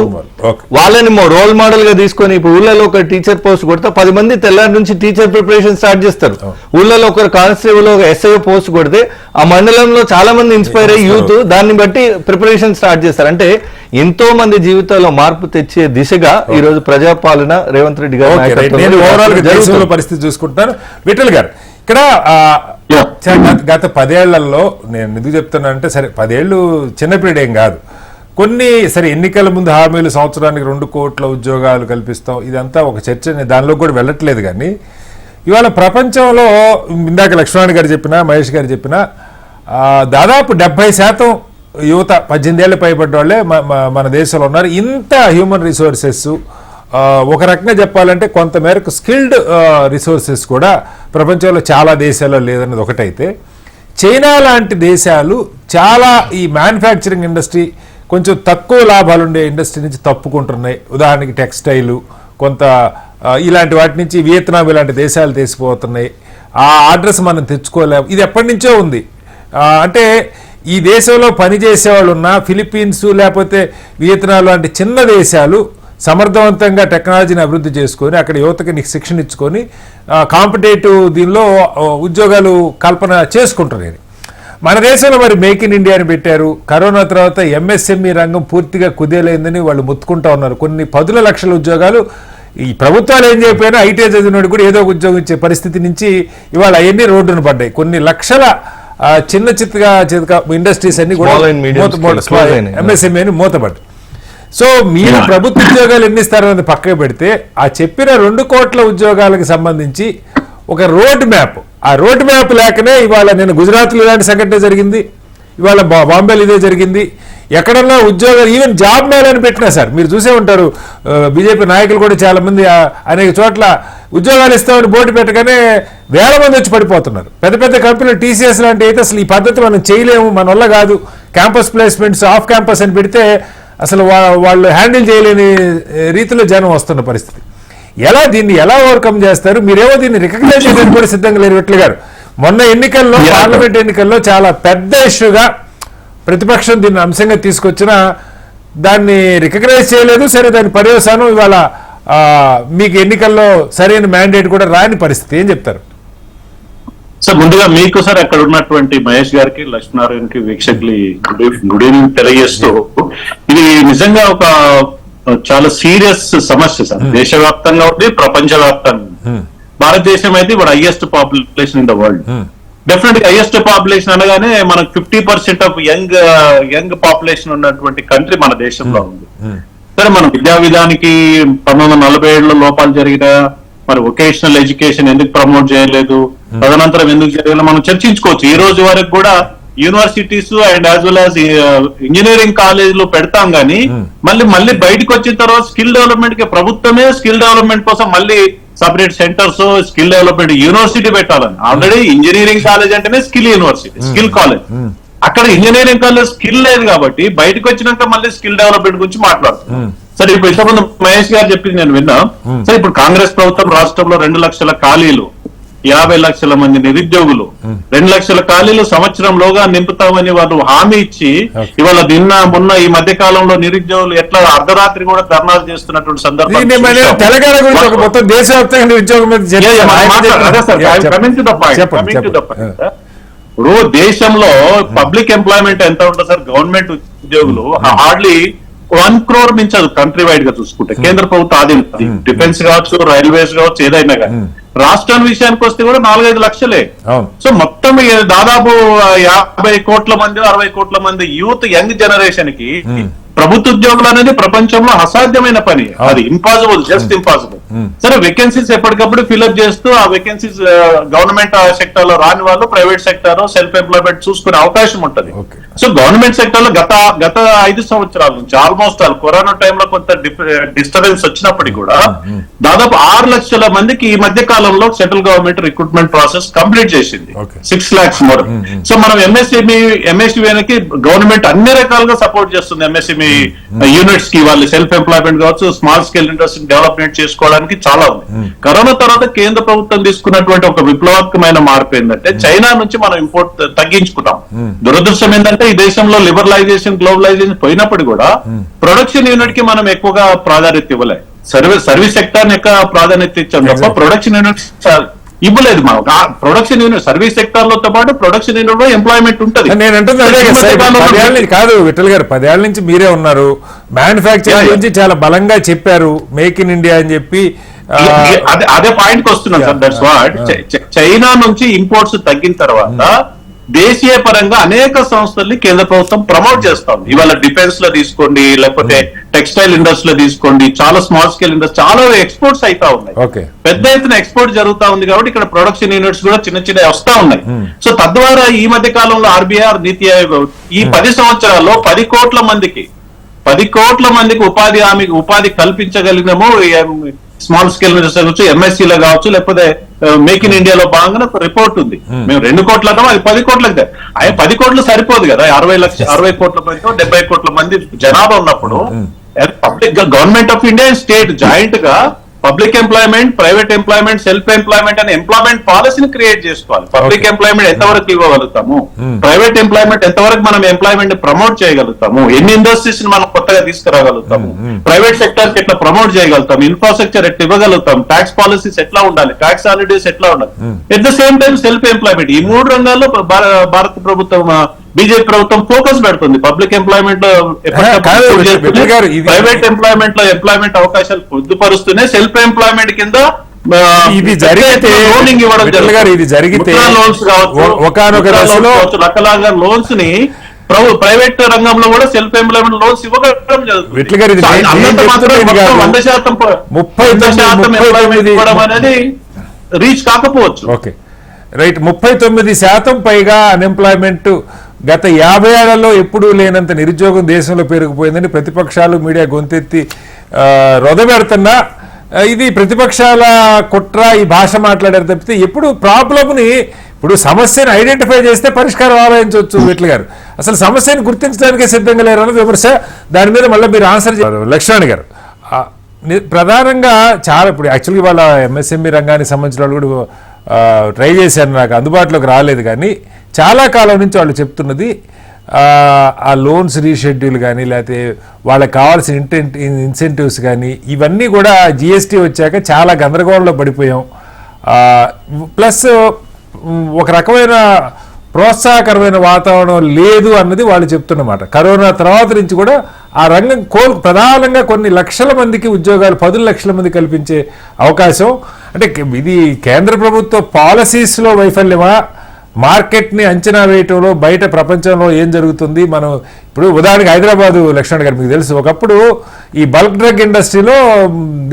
S3: వాళ్ళని రోల్ మోడల్ గా తీసుకొని ఇప్పుడు ఊళ్ళలో ఒక టీచర్ పోస్ట్ కొడితే 10 మంది తెల్లారి నుంచి టీచర్ ప్రిపరేషన్ స్టార్ట్ చేస్తారు. ఊళ్ళలో ఒక కానిస్టేబుల్ ఒక ఎస్ఐ పోస్ట్ కొడితే ఆ మండలంలో చాలా మంది ఇన్స్పైర్ అయ్యి యూత్ దాన్ని బట్టి ప్రిపరేషన్ స్టార్ట్ చేస్తారు. అంటే ఎంతో మంది జీవితాల్లో మార్పు తెచ్చే దిశగా ఈ రోజు ప్రజాపాలన రేవంత్ రెడ్డి గారు
S1: పరిస్థితి చూసుకుంటున్నాను. విఠల్ గారు ఇక్కడ గత 10 ఏళ్లలో నేను ఎందుకు చెప్తున్నా అంటే సరే 10 ఏళ్ళు చిన్న పీరియడ్ ఏం కాదు, కొన్ని సరే ఎన్నికల ముందు హామీలు సంవత్సరానికి 2 కోట్ల ఉద్యోగాలు కల్పిస్తాం, ఇదంతా ఒక చర్చ, దానిలో కూడా వెళ్ళట్లేదు. కానీ ఇవాళ ప్రపంచంలో ఇందాక లక్ష్మణ్ గారు చెప్పినా మహేష్ గారు చెప్పినా దాదాపు 70% యువత 18 ఏళ్ళు పైబడ్డ వాళ్ళే మన దేశంలో ఉన్నారు. ఇంత హ్యూమన్ రిసోర్సెస్, ఒక రకంగా చెప్పాలంటే కొంతమేరకు స్కిల్డ్ రిసోర్సెస్ కూడా ప్రపంచంలో చాలా దేశాల్లో లేదన్నది ఒకటైతే, చైనా లాంటి దేశాలు చాలా ఈ మ్యానుఫ్యాక్చరింగ్ ఇండస్ట్రీ కొంచెం తక్కువ లాభాలు ఉండే ఇండస్ట్రీ నుంచి తప్పుకుంటున్నాయి. ఉదాహరణకి టెక్స్టైలు, కొంత ఇలాంటి వాటి నుంచి వియత్నాం ఇలాంటి దేశాలు తీసిపోతున్నాయి. ఆ అడ్రస్ మనం తెచ్చుకోలేము. ఇది ఎప్పటి నుంచో ఉంది. అంటే ఈ దేశంలో పనిచేసే వాళ్ళు ఉన్న ఫిలిప్పీన్స్ లేకపోతే వియత్నాం లాంటి చిన్న దేశాలు సమర్థవంతంగా టెక్నాలజీని అభివృద్ధి చేసుకొని అక్కడ యువతకి శిక్షణ ఇచ్చుకొని కాంపిటేటివ్ దీనిలో ఉద్యోగాలు కల్పన చేసుకుంటున్నారు. మన దేశంలో మరి మేక్ ఇన్ ఇండియా అని పెట్టారు. కరోనా తర్వాత ఎంఎస్ఎంఈ రంగం పూర్తిగా కుదేలైందని వాళ్ళు మొత్తుకుంటా ఉన్నారు. కొన్ని 10 లక్షల ఉద్యోగాలు ఈ ప్రభుత్వాలు ఏం చెప్పినా ఐటీ చదివినోడు కూడా ఏదో ఒక ఉద్యోగం ఇచ్చే పరిస్థితి నుంచి ఇవాళ అవన్నీ రోడ్డును పడ్డాయి. కొన్ని లక్షల చిన్న చితక ఇండస్ట్రీస్ అన్ని కూడా ఎంఎస్ఎంఈ అని మూతపడ్డాయి. సో మీరు ప్రభుత్వ ఉద్యోగాలు ఎన్ని ఇస్తారన్నది పక్కకు పెడితే ఆ చెప్పిన 2 కోట్ల ఉద్యోగాలకు సంబంధించి ఒక రోడ్ మ్యాప్, ఆ రోడ్ మ్యాప్ లేకనే ఇవాళ నేను గుజరాత్లో ఇలాంటి సంఘటన జరిగింది, ఇవాళ బాంబేలో ఇదే జరిగింది. ఎక్కడన్నా ఉద్యోగాలు ఈవెన్ జాబ్ మేళ అని పెట్టినా సార్ మీరు చూసే ఉంటారు. బీజేపీ నాయకులు కూడా చాలా మంది అనేక చోట్ల ఉద్యోగాలు ఇస్తామని బోర్డు పెట్టగానే వేల మంది వచ్చి పడిపోతున్నారు. పెద్ద పెద్ద కంపెనీలు టీసీఎస్ లాంటి అయితే అసలు ఈ పద్ధతి మనం చేయలేము, మన వల్ల కాదు, క్యాంపస్ ప్లేస్మెంట్స్ ఆఫ్ క్యాంపస్ అని పెడితే అసలు వాళ్ళు హ్యాండిల్ చేయలేని రీతిలో జనం వస్తున్న పరిస్థితి. దీన్ని ఎలా ఓవర్కమ్ చేస్తారు? మీరేమో దీన్ని రికగ్నైజ్ చేయడానికి కూడా సిద్ధంగా లేరు. విట్ల గారు మొన్న ఎన్నికల్లో, పార్లమెంట్ ఎన్నికల్లో చాలా పెద్ద ఇష్యూగా ప్రతిపక్షం దీన్ని అంశంగా తీసుకొచ్చినా దాన్ని రికగ్నైజ్ చేయలేదు. సరే, దాని పర్యవసానం ఇవాళ మీకు ఎన్నికల్లో సరైన మ్యాండేట్ కూడా రాని పరిస్థితి. ఏం చెప్తారు
S4: సార్? ముందుగా మీకు సార్ అక్కడ ఉన్నటువంటి మహేష్ గారికి, లక్ష్మీనారాయణకి, వీక్షకులు గుడ్ ఈవినింగ్ తెలియజేస్తూ, ఇది నిజంగా ఒక చాలా సీరియస్ సమస్య సార్. దేశవ్యాప్తంగా ఉంది, ప్రపంచవ్యాప్తంగా. భారతదేశం అయితే ఇప్పుడు highest population in the world. Definite గా హైయెస్ట్ పాపులేషన్ అనగానే మనకు 50% ఆఫ్ యంగ్ పాపులేషన్ ఉన్నటువంటి కంట్రీ మన దేశంలో ఉంది. సరే, మన విద్యా విధానికి 1947లో లోపాలు జరిగినా మరి వొకేషనల్ ఎడ్యుకేషన్ ఎందుకు ప్రమోట్ చేయలేదు, తదనంతరం ఎందుకు చేయలేదు మనం చర్చించుకోవచ్చు. ఈ రోజు వరకు కూడా universities and as well as engineering కాలేజీలు పెడతాం కానీ మళ్ళీ బయటకు వచ్చిన తర్వాత స్కిల్ డెవలప్మెంట్ కి ప్రభుత్వమే స్కిల్ డెవలప్మెంట్ కోసం మళ్ళీ separate centres, skill development university పెట్టాలని. ఆల్రెడీ ఇంజనీరింగ్ కాలేజ్ అంటేనే స్కిల్ యూనివర్సిటీ, స్కిల్ కాలేజ్. అక్కడ ఇంజనీరింగ్ కాలేజ్ స్కిల్ లేదు కాబట్టి బయటకు వచ్చినాక మళ్ళీ స్కిల్ డెవలప్మెంట్ గురించి మాట్లాడుతున్నాం. సరే, ఇప్పుడు ఇంతకుముందు మహేష్ గారు చెప్పింది నేను విన్నా. సరే, ఇప్పుడు కాంగ్రెస్ ప్రభుత్వం రాష్ట్రంలో 2 లక్షల ఖాళీలు, 50 లక్షల మంది నిరుద్యోగులు, 2 లక్షల ఖాళీలు సంవత్సరంలోగా నింపుతామని వాళ్ళు హామీ ఇచ్చి ఇవాళ మొన్న ఈ మధ్య కాలంలో నిరుద్యోగులు ఎట్లా అర్ధరాత్రి కూడా ధర్నాలు చేస్తున్నటువంటి సందర్భం. ఇప్పుడు దేశంలో పబ్లిక్ ఎంప్లాయ్మెంట్ ఎంత ఉంటుంది సార్? గవర్నమెంట్ ఉద్యోగులు హార్డ్లీ 1 crore మించదు కంట్రీ వైడ్ గా చూసుకుంటే. కేంద్ర ప్రభుత్వం ఆధీనం, డిఫెన్స్ కావచ్చు, రైల్వేస్ కావచ్చు, ఏదైనా కానీ. రాష్ట్రాల విషయానికి వస్తే కూడా 4-5 లక్షలే. సో మొత్తం దాదాపు 50 కోట్ల మంది, 60 కోట్ల మంది యూత్, యంగ్ జనరేషన్ కి ప్రభుత్వ ఉద్యోగులు అనేది ప్రపంచంలో అసాధ్యమైన పని. అది ఇంపాసిబుల్, జస్ట్ ఇంపాసిబుల్. సరే, వేకెన్సీస్ ఎప్పటికప్పుడు ఫిల్అప్ చేస్తూ ఆ వేకెన్సీస్ గవర్నమెంట్ సెక్టర్ లో రాని వాళ్ళు ప్రైవేట్ సెక్టర్, సెల్ఫ్ ఎంప్లాయ్మెంట్ చూసుకునే అవకాశం ఉంటది. సో గవర్నమెంట్ సెక్టర్ లో గత 5 సంవత్సరాల నుంచి ఆల్మోస్ట్ కరోనా టైంలో కొంత డిస్టర్బెన్స్ వచ్చినప్పటికీ కూడా దాదాపు 6 లక్షల మందికి ఈ మధ్య కాలంలో central government recruitment process complete చేసింది. 6 lakhs మోర్. సో మనం ఎంఎస్ఎంఈకి గవర్నమెంట్ అన్ని రకాలుగా సపోర్ట్ చేస్తుంది. ఎంఎస్ఎంఈ యూనిట్స్ కి వాళ్ళు సెల్ఫ్ ఎంప్లాయ్మెంట్ కావచ్చు, స్మాల్ స్కేల్ ఇండస్ట్రీ డెవలప్మెంట్ చేసుకోవడానికి చాలా ఉంది. కరోనా తర్వాత కేంద్ర ప్రభుత్వం తీసుకున్నటువంటి ఒక విప్లవాత్మకమైన మార్పు ఏంటంటే చైనా నుంచి మనం ఇంపోర్ట్ తగ్గించుకున్నాం. దురదృష్టం ఏంటంటే ఈ దేశంలో లిబరలైజేషన్, గ్లోబలైజేషన్ పోయినప్పుడు కూడా ప్రొడక్షన్ యూనిట్ కి మనం ఎక్కువగా ప్రాధాన్యత ఇవ్వలే. సర్వీస్ సెక్టర్ ఎక్కువ ప్రాధాన్యత ఇచ్చాం తప్ప ప్రొడక్షన్ యూనిట్ ఇవ్వలేదు. మనం ప్రొడక్షన్ యూనిట్, సర్వీస్ సెక్టర్ లో పాటు ప్రొడక్షన్ యూనిట్ లో ఎంప్లాయ్మెంట్ ఉంటుంది.
S1: నేను అంటుంది కాదు విఠల్ గారు, 10 ఏళ్ల నుంచి మీరే ఉన్నారు, మ్యానుఫ్యాక్చరింగ్ గురించి చాలా బలంగా చెప్పారు, మేక్ ఇన్ ఇండియా అని చెప్పి.
S4: అదే పాయింట్ కి వస్తున్నాం సార్. దట్స్ వాట్ చైనా నుంచి ఇంపోర్ట్స్ తగ్గిన తర్వాత దేశీయ పరంగా అనేక సంస్థల్ని కేంద్ర ప్రభుత్వం ప్రమోట్ చేస్తాం. ఇవాళ డిఫెన్స్ లో తీసుకోండి, లేకపోతే టెక్స్టైల్ ఇండస్ట్రీలో తీసుకోండి, చాలా స్మాల్ స్కేల్ ఇండస్ట్రీ, చాలా ఎక్స్పోర్ట్స్ అయితా ఉన్నాయి.
S1: ఓకే.
S4: పెద్ద ఎత్తున ఎక్స్పోర్ట్ జరుగుతా ఉంది కాబట్టి ఇక్కడ ప్రొడక్షన్ యూనిట్స్ కూడా చిన్న చిన్న వస్తా ఉన్నాయి. సో తద్వారా ఈ మధ్య కాలంలో ఆర్బీఐ, నీతి ఆయోగ్ ఈ 10 సంవత్సరాల్లో 10 కోట్ల మందికి ఉపాధి కల్పించగలిగినాము. స్మాల్ స్కేల్ ఇండస్ట్రీ ఎంఎస్సీ లో కావచ్చు, లేకపోతే మేక్ ఇన్ ఇండియాలో భాగంగా ఒక రిపోర్ట్ ఉంది. మేము 2 కోట్లకం, అది 10 కోట్లకి. 10 కోట్లు సరిపోదు కదా, 60 కోట్ల మంది 70 కోట్ల మంది జనాభా ఉన్నప్పుడు public government of India state joint గా public employment, private employment, self employment అనే ఎంప్లాయ్మెంట్ పాలసీని క్రియేట్ చేసుకోవాలి. పబ్లిక్ ఎంప్లాయ్మెంట్ ఎంతవరకు ఇవ్వగలుగుతాము, ప్రైవేట్ ఎంప్లాయ్మెంట్ ఎంతవరకు మనం ఎంప్లాయ్మెంట్ ప్రమోట్ చేయగలుగుతాము, ఎన్ని ఇండస్ట్రీస్ మనం కొత్తగా తీసుకురాగలుగుతాము, ప్రైవేట్ సెక్టర్ కి ఎట్లా ప్రమోట్ చేయగలుగుతాం, ఇన్ఫ్రాస్ట్రక్చర్ ఎట్లా ఇవ్వగలుగుతాం, ట్యాక్స్ పాలసీస్ ఎట్లా ఉండాలి, ట్యాక్స్ హాలిడేస్ ఎట్లా ఉండాలి, at the same time self employment. ఈ 3 రంగాల్లో భారత ప్రభుత్వం, బీజేపీ ప్రభుత్వం ఫోకస్ పెడుతుంది. పబ్లిక్ ఎంప్లాయ్మెంట్ లో ప్రైవేట్ ఎంప్లాయ్మెంట్ లో ఎంప్లాయ్మెంట్ అవకాశాలు పొందుపరుస్తూనే సెల్ఫ్ ఎంప్లాయ్మెంట్ కింద
S1: ఇది జరిగితే
S4: లోన్స్ కావచ్చు,
S1: ఒకానొక దశలో
S4: రకరకాల లోన్స్ ని ప్రైవేట్ రంగంలో కూడా సెల్ఫ్ ఎంప్లాయ్మెంట్ లోన్స్ ఇవ్వడం జరుగుతుంది. 100% ఎంప్లాయ్మెంట్ ఇవ్వడం అనేది రీచ్ కాకపోవచ్చు.
S1: Okay, right. 39% పైగా అన్ఎంప్లాయ్మెంట్. గత 50 ఏళ్లలో ఎప్పుడూ లేనంత నిరుద్యోగం దేశంలో పెరిగిపోయిందని ప్రతిపక్షాలు, మీడియా గొంతెత్తి రొదబెడుతున్నా ఇది ప్రతిపక్షాల కుట్ర, ఈ భాష మాట్లాడారు తప్పితే ఎప్పుడు ప్రాబ్లమ్ని, ఇప్పుడు సమస్యను ఐడెంటిఫై చేస్తే పరిష్కారం ఆలోచించవచ్చు. విట్ల గారు అసలు సమస్యను గుర్తించడానికే సిద్ధంగా లేరు అన్నది విమర్శ. దాని మీద మళ్ళీ మీరు ఆన్సర్ చేయారు. లక్ష్మణ్ గారు ప్రధానంగా చాలా, ఇప్పుడు యాక్చువల్గా వాళ్ళ ఎంఎస్ఎంఈ రంగానికి సంబంధించిన వాళ్ళు కూడా ట్రై చేశారు, నాకు అందుబాటులోకి రాలేదు. కానీ చాలా కాలం నుంచి వాళ్ళు చెప్తున్నది ఆ లోన్స్ రీషెడ్యూల్ కానీ, లేకపోతే వాళ్ళకి కావాల్సిన ఇన్సెంటివ్స్ కానీ, ఇవన్నీ కూడా జిఎస్టీ వచ్చాక చాలా గందరగోళంలో పడిపోయాం. ప్లస్ ఒక రకమైన ప్రోత్సాహకరమైన వాతావరణం లేదు అన్నది వాళ్ళు చెప్తున్నమాట. కరోనా తర్వాత నుంచి కూడా ఆ రంగం ప్రధానంగా కొన్ని లక్షల మందికి ఉద్యోగాలు, 10 లక్షల మంది కల్పించే అవకాశం. అంటే ఇది కేంద్ర ప్రభుత్వ పాలసీస్లో వైఫల్యమా, మార్కెట్ని అంచనా వేయటంలో, బయట ప్రపంచంలో ఏం జరుగుతుంది? మనం ఇప్పుడు ఉదాహరణకి హైదరాబాదు, లక్ష్మణ్ గారు మీకు తెలుసు, ఒకప్పుడు ఈ బల్క్ డ్రగ్ ఇండస్ట్రీలో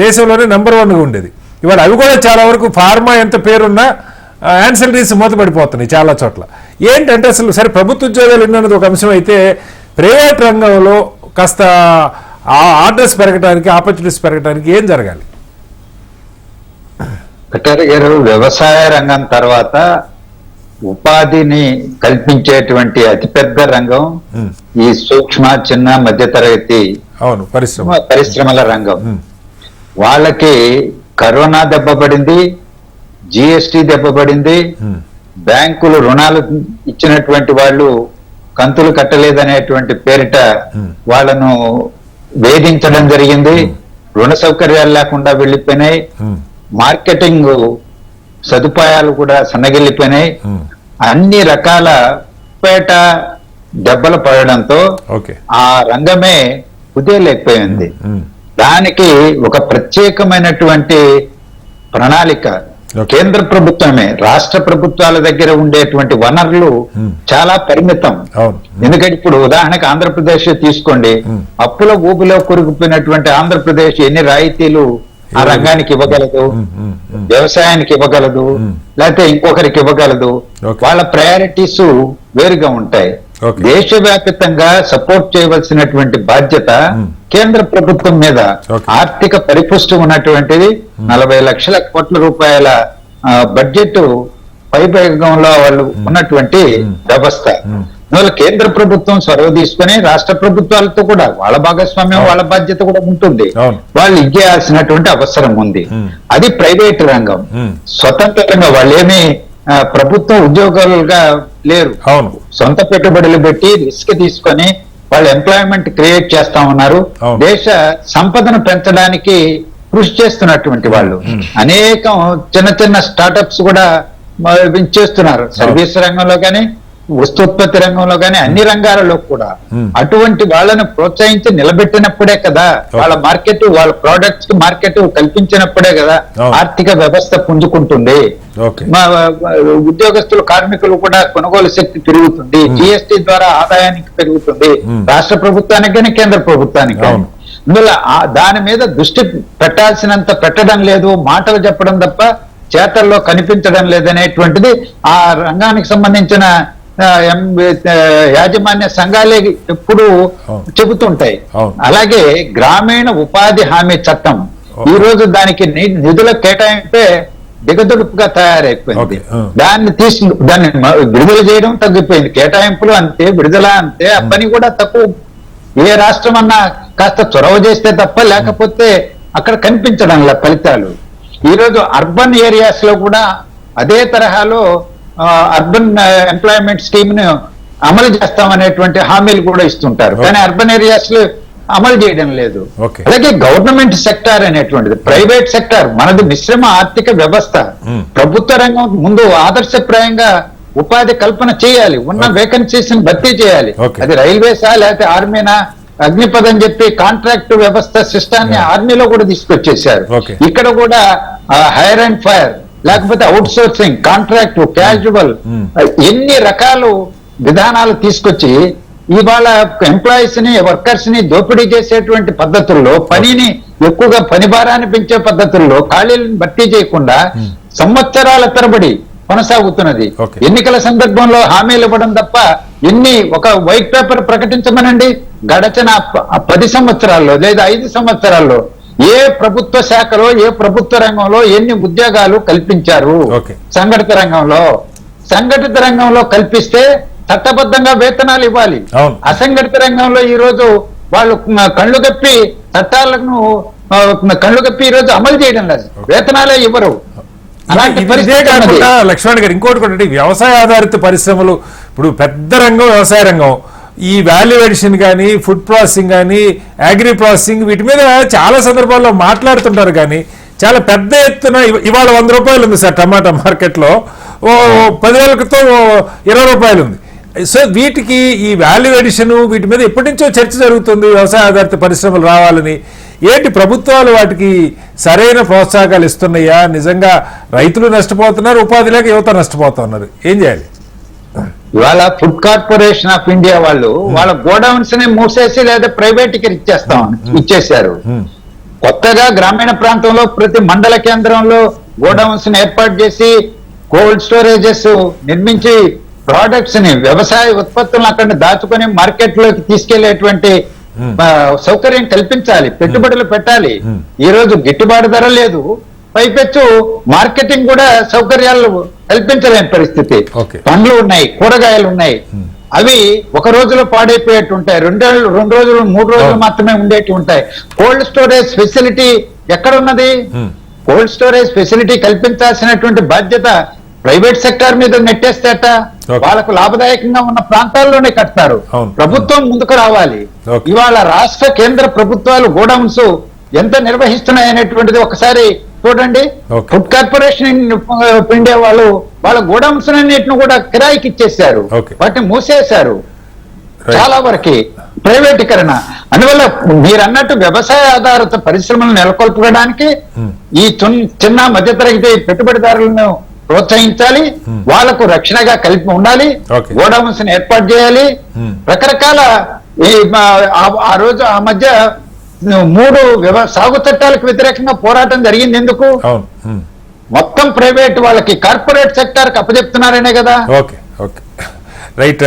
S1: దేశంలోనే నెంబర్ 1గా ఉండేది. ఇవాళ అవి కూడా చాలా వరకు ఫార్మా ఎంత పేరున్నా యాన్సిలరీస్ మూతపడిపోతున్నాయి చాలా చోట్ల. ఏంటంటే అసలు సరే ప్రభుత్వ ఉద్యోగాలు ఉన్నది ఒక అంశం అయితే, ప్రైవేట్ రంగంలో కాస్త ఆర్డర్స్ పెరగడానికి, ఆపర్చునిటీస్ పెరగడానికి ఏం జరగాలి?
S2: కటారి గారు, వ్యవసాయ రంగం తర్వాత ఉపాధిని కల్పించేటువంటి అతిపెద్ద రంగం ఈ సూక్ష్మ, చిన్న, మధ్యతరగతి పరిశ్రమల రంగం. వాళ్ళకి కరోనా దెబ్బపడింది, జిఎస్టి దెబ్బపడింది, బ్యాంకులు రుణాలు ఇచ్చినటువంటి వాళ్ళు కంతులు కట్టలేదనేటువంటి పేరిట వాళ్ళను వేధించడం జరిగింది. రుణ సౌకర్యాలు లేకుండా వెళ్ళిపోయినాయి, మార్కెటింగ్ సదుపాయాలు కూడా సన్నగిల్లిపోయినాయి. అన్ని రకాల పేట దెబ్బలు పడడంతో ఆ రంగమే కుదేలేకపోయింది. దానికి ఒక ప్రత్యేకమైనటువంటి ప్రణాళిక కేంద్ర ప్రభుత్వమే, రాష్ట్ర ప్రభుత్వాల దగ్గర ఉండేటువంటి వనరులు చాలా పరిమితం. ఎందుకంటే ఇప్పుడు ఉదాహరణకు ఆంధ్రప్రదేశ్ తీసుకోండి, అప్పుల ఊబిలో కొరిగిపోయినటువంటి ఆంధ్రప్రదేశ్ ఎన్ని రాయితీలు ఆ రంగానికి ఇవ్వగలదు, వ్యవసాయానికి ఇవ్వగలదు, లేకపోతే ఇంకొకరికి ఇవ్వగలదు. వాళ్ళ ప్రయారిటీస్ వేరుగా ఉంటాయి. దేశవ్యాప్తంగా సపోర్ట్ చేయవలసినటువంటి బాధ్యత కేంద్ర ప్రభుత్వం మీద. ఆర్థిక పరిపుష్టి ఉన్నటువంటిది 40 లక్షల కోట్ల రూపాయల బడ్జెట్ పైభాగంలో వాళ్ళు ఉన్నటువంటి వ్యవస్థ. అందువల్ల కేంద్ర ప్రభుత్వం చొరవ తీసుకుని రాష్ట్ర ప్రభుత్వాలతో కూడా వాళ్ళ భాగస్వామ్యం, వాళ్ళ బాధ్యత కూడా ఉంటుంది. వాళ్ళు ఇచ్చేయాల్సినటువంటి అవసరం ఉంది. అది ప్రైవేట్ రంగం. స్వతంత్రంగా వాళ్ళేమీ ప్రభుత్వ ఉద్యోగాలుగా లేరు. సొంత పెట్టుబడులు పెట్టి రిస్క్ తీసుకొని వాళ్ళు ఎంప్లాయ్మెంట్ క్రియేట్ చేస్తా ఉన్నారు. దేశ సంపదను పెంచడానికి కృషి చేస్తున్నటువంటి వాళ్ళు అనేక చిన్న చిన్న స్టార్టప్స్ కూడా చేస్తున్నారు. సర్వీస్ రంగంలో కానీ, వస్తోత్పత్తి రంగంలో కానీ అన్ని రంగాలలో కూడా అటువంటి వాళ్ళని ప్రోత్సహించి నిలబెట్టినప్పుడే కదా వాళ్ళ మార్కెట్, వాళ్ళ ప్రోడక్ట్స్ కి మార్కెట్ కల్పించినప్పుడే కదా ఆర్థిక వ్యవస్థ పుంజుకుంటుంది. ఉద్యోగస్తులు, కార్మికులు కూడా కొనుగోలు శక్తి పెరుగుతుంది, జిఎస్టి ద్వారా ఆదాయానికి పెరుగుతుంది, రాష్ట్ర ప్రభుత్వానికి కానీ కేంద్ర ప్రభుత్వానికి కానీ. అందువల్ల దాని మీద దృష్టి పెట్టాల్సినంత పెట్టడం లేదు, మాటలు చెప్పడం తప్ప చేతల్లో కనిపించడం లేదనేటువంటిది ఆ రంగానికి సంబంధించిన యాజమాన్య సంఘాలే ఎప్పుడు చెబుతుంటాయి. అలాగే గ్రామీణ ఉపాధి హామీ చట్టం ఈ రోజు దానికి నిధుల కేటాయింపే దిగదుడుపుగా తయారైపోయింది. దాన్ని విడుదల చేయడం తగ్గిపోయింది, కేటాయింపులు అంతే, విడుదల అంతే, ఆ పని కూడా తక్కువ. ఏ రాష్ట్రం అన్నా కాస్త చొరవ చేస్తే తప్ప లేకపోతే అక్కడ కనిపించడం ఫలితాలు. ఈ రోజు అర్బన్ ఏరియాస్ లో కూడా అదే తరహాలో అర్బన్ ఎంప్లాయ్మెంట్ స్కీమ్ ను అమలు చేస్తామనేటువంటి హామీలు కూడా ఇస్తుంటారు, కానీ అర్బన్ ఏరియాస్ లో అమలు చేయడం లేదు. అలాగే గవర్నమెంట్ సెక్టార్ అనేటువంటిది, ప్రైవేట్ సెక్టార్, మనది మిశ్రమ ఆర్థిక వ్యవస్థ. ప్రభుత్వ రంగం ముందు ఆదర్శప్రాయంగా ఉపాధి కల్పన చేయాలి, ఉన్న వేకెన్సీస్ ని భర్తీ చేయాలి. అది రైల్వేసా లేకపోతే ఆర్మీనా, అగ్నిపథ్ అని చెప్పి కాంట్రాక్ట్ వ్యవస్థ సిస్టాన్ని ఆర్మీలో కూడా తీసుకొచ్చేసారు. ఇక్కడ కూడా హైర్ అండ్ ఫైర్, లేకపోతే అవుట్ సోర్సింగ్, కాంట్రాక్ట్, క్యాజువల్, ఎన్ని రకాలు విధానాలు తీసుకొచ్చి ఇవాళ ఎంప్లాయీస్ ని, వర్కర్స్ ని దోపిడీ చేసేటువంటి పద్ధతుల్లో, పనిని ఎక్కువగా పని భారాన్ని పెంచే పద్ధతుల్లో ఖాళీలను భర్తీ చేయకుండా సంవత్సరాల తరబడి కొనసాగుతున్నది. ఎన్నికల సందర్భంలో హామీలు ఇవ్వడం తప్ప ఒక వైట్ పేపర్ ప్రకటించమనండి, గడచిన 10 సంవత్సరాల్లో లేదా 5 సంవత్సరాల్లో ఏ ప్రభుత్వ శాఖలో, ఏ ప్రభుత్వ రంగంలో ఎన్ని ఉద్యోగాలు కల్పించారు? సంఘటిత రంగంలో కల్పిస్తే చట్టబద్ధంగా వేతనాలు ఇవ్వాలి. అసంఘటిత రంగంలో ఈ రోజు వాళ్ళు కళ్ళు గప్పి చట్టాలను ఈ రోజు అమలు చేయడం లేదు, వేతనాలే ఇవ్వరు.
S1: లక్ష్మణ్ గారు, ఇంకోటి కూడా వ్యవసాయ ఆధారిత పరిశ్రమలు, ఇప్పుడు పెద్ద రంగం వ్యవసాయ రంగం, ఈ వాల్యూ ఎడిషన్ కానీ, ఫుడ్ ప్రాసెసింగ్ కానీ, అగ్రి ప్రాసెసింగ్, వీటి మీద చాలా సందర్భాల్లో మాట్లాడుతుంటారు. కానీ చాలా పెద్ద ఎత్తున ఇవాళ 100 రూపాయలు ఉంది సార్ టమాటా మార్కెట్లో, 10 రోజుల క్రితం 20 రూపాయలు ఉంది. సో వీటికి ఈ వాల్యూ ఎడిషన్ వీటి మీద ఎప్పటి నుంచో చర్చ జరుగుతుంది, వ్యవసాయ ఆధారిత పరిశ్రమలు రావాలని. ఏంటి ప్రభుత్వాలు వాటికి సరైన ప్రోత్సాహకాలు ఇస్తున్నాయా? నిజంగా రైతులు నష్టపోతున్నారు, ఉపాధి లేక యువత నష్టపోతున్నారు, ఏం చేయాలి?
S2: ఇవాళ ఫుడ్ కార్పొరేషన్ ఆఫ్ ఇండియా వాళ్ళు వాళ్ళ గోడౌన్స్ ని మూసేసి లేదా ప్రైవేట్ కి ఇచ్చేశారు. కొత్తగా గ్రామీణ ప్రాంతంలో ప్రతి మండల కేంద్రంలో గోడౌన్స్ ని ఏర్పాటు చేసి కోల్డ్ స్టోరేజెస్ నిర్మించి ప్రోడక్ట్స్ ని, వ్యవసాయ ఉత్పత్తులను అక్కడ దాచుకొని మార్కెట్ లోకి తీసుకెళ్లేటువంటి సౌకర్యం కల్పించాలి, పెట్టుబడులు పెట్టాలి. ఈ రోజు గిట్టుబాటు ధర లేదు, పైపెచ్చు మార్కెటింగ్ కూడా సౌకర్యాలు కల్పించలేని పరిస్థితి. పండ్లు ఉన్నాయి, కూరగాయలు ఉన్నాయి, అవి ఒక రోజులో పాడైపోయేట్టు ఉంటాయి, 2 రోజులు 3 రోజులు మాత్రమే ఉండేట్టు ఉంటాయి. కోల్డ్ స్టోరేజ్ ఫెసిలిటీ ఎక్కడున్నది? కోల్డ్ స్టోరేజ్ ఫెసిలిటీ కల్పించాల్సినటువంటి బాధ్యత ప్రైవేట్ సెక్టార్ మీద నెట్టేస్తేట వాళ్ళకు లాభదాయకంగా ఉన్న ప్రాంతాల్లోనే కడతారు. ప్రభుత్వం ముందుకు రావాలి. ఇవాళ రాష్ట్ర కేంద్ర ప్రభుత్వాలు గోడౌన్స్ ఎంత నిర్వహిస్తున్నాయనేటువంటిది ఒకసారి చూడండి. ఫుడ్ కార్పొరేషన్ ఆఫ్ ఇండియా వాళ్ళు వాళ్ళ గోడౌన్స్ అన్నిటిని కూడా కిరాయికి ఇచ్చేశారు, వాటిని మూసేశారు, చాలా వరకు ప్రైవేటీకరణ. అందువల్ల మీరు అన్నట్టు వ్యవసాయ ఆధారిత పరిశ్రమలను నెలకొల్పడానికి ఈ చిన్న మధ్యతరగతి పెట్టుబడిదారులను ప్రోత్సహించాలి, వాళ్లకు రక్షణగా కలిపి ఉండాలి, గోడౌన్స్ ని ఏర్పాటు చేయాలి. రకరకాల ఆ రోజు ఆ మధ్య 3 సాగు చట్టాలకు వ్యతిరేకంగా పోరాటం జరిగింది. ఎందుకు? మొత్తం ప్రైవేట్ వాళ్ళకి, కార్పొరేట్ సెక్టార్ కి అప్పచెప్తున్నారనే కదా.
S1: రైట్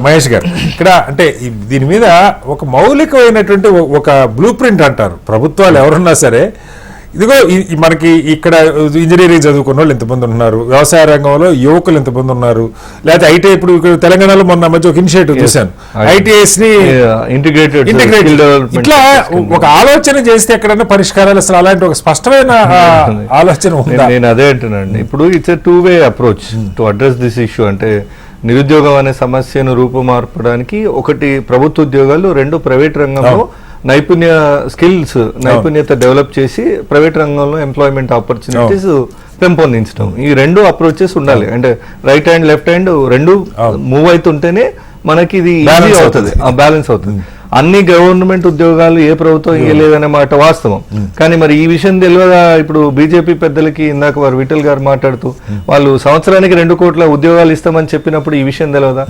S1: మహేష్ గారు, ఇక్కడ అంటే దీని మీద ఒక మౌలికమైనటువంటి ఒక బ్లూ ప్రింట్ అంటారు ప్రభుత్వాలు ఎవరున్నా సరే. ఇదిగో మనకి ఇక్కడ ఇంజనీరింగ్ చదువుకున్న వాళ్ళు ఎంతమంది ఉన్నారు, వ్యవసాయ రంగంలో యువకులు ఎంతమంది ఉన్నారు, లేకపోతే ఐటీఐ, ఇప్పుడు తెలంగాణలో మొన్న మధ్య ఒక ఇనిషియేటివ్ చూశాను, ఐటీఐస్ ని ఇంటిగ్రేటెడ్, ఇట్లా ఒక ఆలోచన చేస్తే ఎక్కడైనా పరిష్కారాలు, అసలు అలాంటి ఒక స్పష్టమైన ఆలోచన ఉందా?
S3: నేను అదే అంటున్నాను. ఇప్పుడు it's a 2-way approach to address this issue. అంటే నిరుద్యోగం అనే సమస్యను రూపుమార్పడానికి ఒకటి ప్రభుత్వ ఉద్యోగాలు, 2 ప్రైవేట్ రంగంలో నైపుణ్యత డెవలప్ చేసి ప్రైవేట్ రంగంలో ఎంప్లాయ్మెంట్ ఆపర్చునిటీస్ పెంపొందించడం, ఈ రెండు అప్రోచెస్ ఉండాలి. అంటే రైట్ హ్యాండ్ లెఫ్ట్ హ్యాండ్ రెండు మూవ్ అవుతుంటేనే మనకి ఇది ఈజీ అవుతుంది, బ్యాలెన్స్ అవుతుంది. అన్ని గవర్నమెంట్ ఉద్యోగాలు ఏ ప్రభుత్వం ఇవ్వలేదనే మాట వాస్తవం. కానీ మరి ఈ విషయం తెలియదా ఇప్పుడు బీజేపీ పెద్దలకి? ఇందాక వారు విఠల్ గారు మాట్లాడుతూ వాళ్ళు సంవత్సరానికి 2 కోట్ల ఉద్యోగాలు ఇస్తామని చెప్పినప్పుడు ఈ విషయం తెలియదా?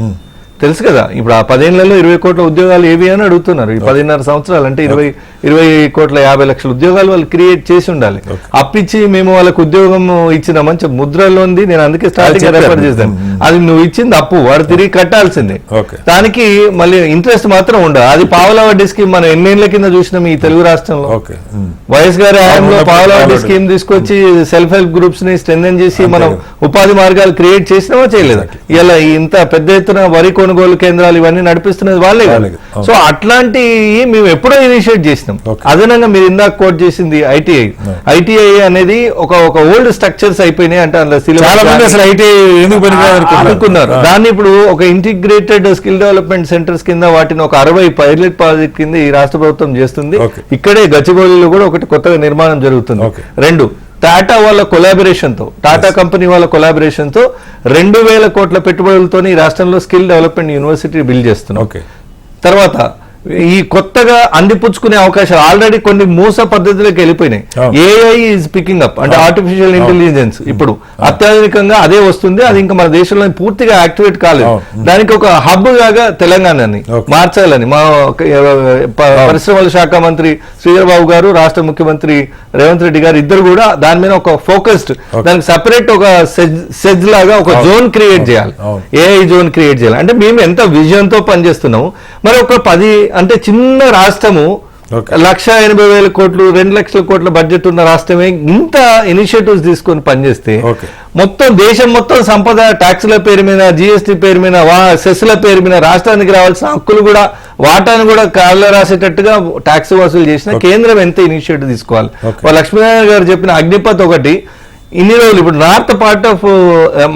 S3: తెలుసు కదా. ఇప్పుడు ఆ 10 ఏళ్లలో 20 కోట్ల ఉద్యోగాలు ఏవి అని అడుగుతున్నారు. ఈ 10.5 సంవత్సరాలు అంటే 20 కోట్ల 50 లక్షల ఉద్యోగాలు వాళ్ళు క్రియేట్ చేసి ఉండాలి. అప్పిచ్చి మేము వాళ్ళకి ఉద్యోగం ఇచ్చిన మంచి ముద్రలో ఉంది. నేను అందుకే స్టార్టింగ్ రెఫర్ చేశాను. అది నువ్వు ఇచ్చింది అప్పు, వాడు తిరిగి కట్టాల్సిందే. దానికి మళ్ళీ ఇంట్రెస్ట్ మాత్రం ఉండదు. అది పావలా వడ్డీ స్కీమ్ మనం ఎన్నేళ్ల కింద చూసినాం ఈ తెలుగు రాష్ట్రంలో. వైఎస్ గారి హయాంలో పావలా వడ్డీ స్కీమ్ తీసుకొచ్చి సెల్ఫ్ హెల్ప్ గ్రూప్స్ ని స్ట్రెంథెన్ చేసి మనం ఉపాధి మార్గాలు క్రియేట్ చేసినామా చేయలేదా? ఇలా ఇంత పెద్ద ఎత్తున వరి కొనుగోలు కేంద్రాలు ఇవన్నీ నడిపిస్తున్నది వాళ్ళే. సో అట్లాంటి మేము ఎప్పుడో ఇనిషియేట్ చేసినాం. అదనంగా మీరు ఇందాక కోట్ చేసింది ఐటీఐ అనేది ఒక ఓల్డ్ స్ట్రక్చర్స్ అయిపోయినాయి అంటే అనుకున్నారు. దాన్ని ఇప్పుడు ఒక ఇంటిగ్రేటెడ్ స్కిల్ డెవలప్మెంట్ సెంటర్స్ కింద వాటిని ఒక 60 పైలట్ ప్రాజెక్ట్ కింద ఈ రాష్ట్ర ప్రభుత్వం చేస్తుంది. ఇక్కడే గచ్చిబౌలిలో కూడా ఒకటి కొత్తగా నిర్మాణం జరుగుతుంది. 2 టాటా వాళ్ళ కొలాబరేషన్ తో, టాటా కంపెనీ వాళ్ళ కొలాబరేషన్ తో 2000 కోట్ల పెట్టుబడులతో ఈ రాష్ట్రంలో స్కిల్ డెవలప్మెంట్ యూనివర్సిటీ బిల్డ్ చేస్తున్నాం. తర్వాత ఈ కొత్తగా అందిపుచ్చుకునే అవకాశాలు ఆల్రెడీ కొన్ని మూస పద్ధతులకు వెళ్ళిపోయినాయి. ఏఐ ఈజ్ పికింగ్ అప్ అంటే ఆర్టిఫిషియల్ ఇంటెలిజెన్స్ ఇప్పుడు అత్యాధునికంగా అదే వస్తుంది. అది ఇంకా మన దేశంలో పూర్తిగా యాక్టివేట్ కాలేదు. దానికి ఒక హబ్ లాగా తెలంగాణని మార్చాలని మా పరిశ్రమల శాఖ మంత్రి శ్రీధర్ బాబు గారు, రాష్ట్ర ముఖ్యమంత్రి రేవంత్ రెడ్డి గారు ఇద్దరు కూడా దాని మీద ఒక ఫోకస్డ్, దానికి సెపరేట్ ఒక సెజ్ లాగా ఒక జోన్ క్రియేట్ చేయాలి, ఏఐ జోన్ క్రియేట్ చేయాలి. అంటే మేము ఎంత విజన్ తో పనిచేస్తున్నాము. మరి ఒక 10 అంటే చిన్న రాష్ట్రము 1,80,000 కోట్లు 2 లక్షల కోట్ల బడ్జెట్ ఉన్న రాష్ట్రమే ఇంత ఇనిషియేటివ్స్ తీసుకొని పనిచేస్తే మొత్తం దేశం మొత్తం సంపద ట్యాక్సుల పేరు మీద, జిఎస్టీ పేరు మీద, సెస్ల పేరు మీద రాష్ట్రానికి రావాల్సిన హక్కులు కూడా వాటాను కూడా కాళ్ళ రాసేటట్టుగా ట్యాక్స్ వసూలు చేసిన కేంద్రం ఎంత ఇనిషియేటివ్ తీసుకోవాలి. లక్ష్మీనారాయణ గారు చెప్పిన అగ్నిపథ్ ఒకటి ఇన్ని రోజులు ఇప్పుడు నార్త్ పార్ట్ ఆఫ్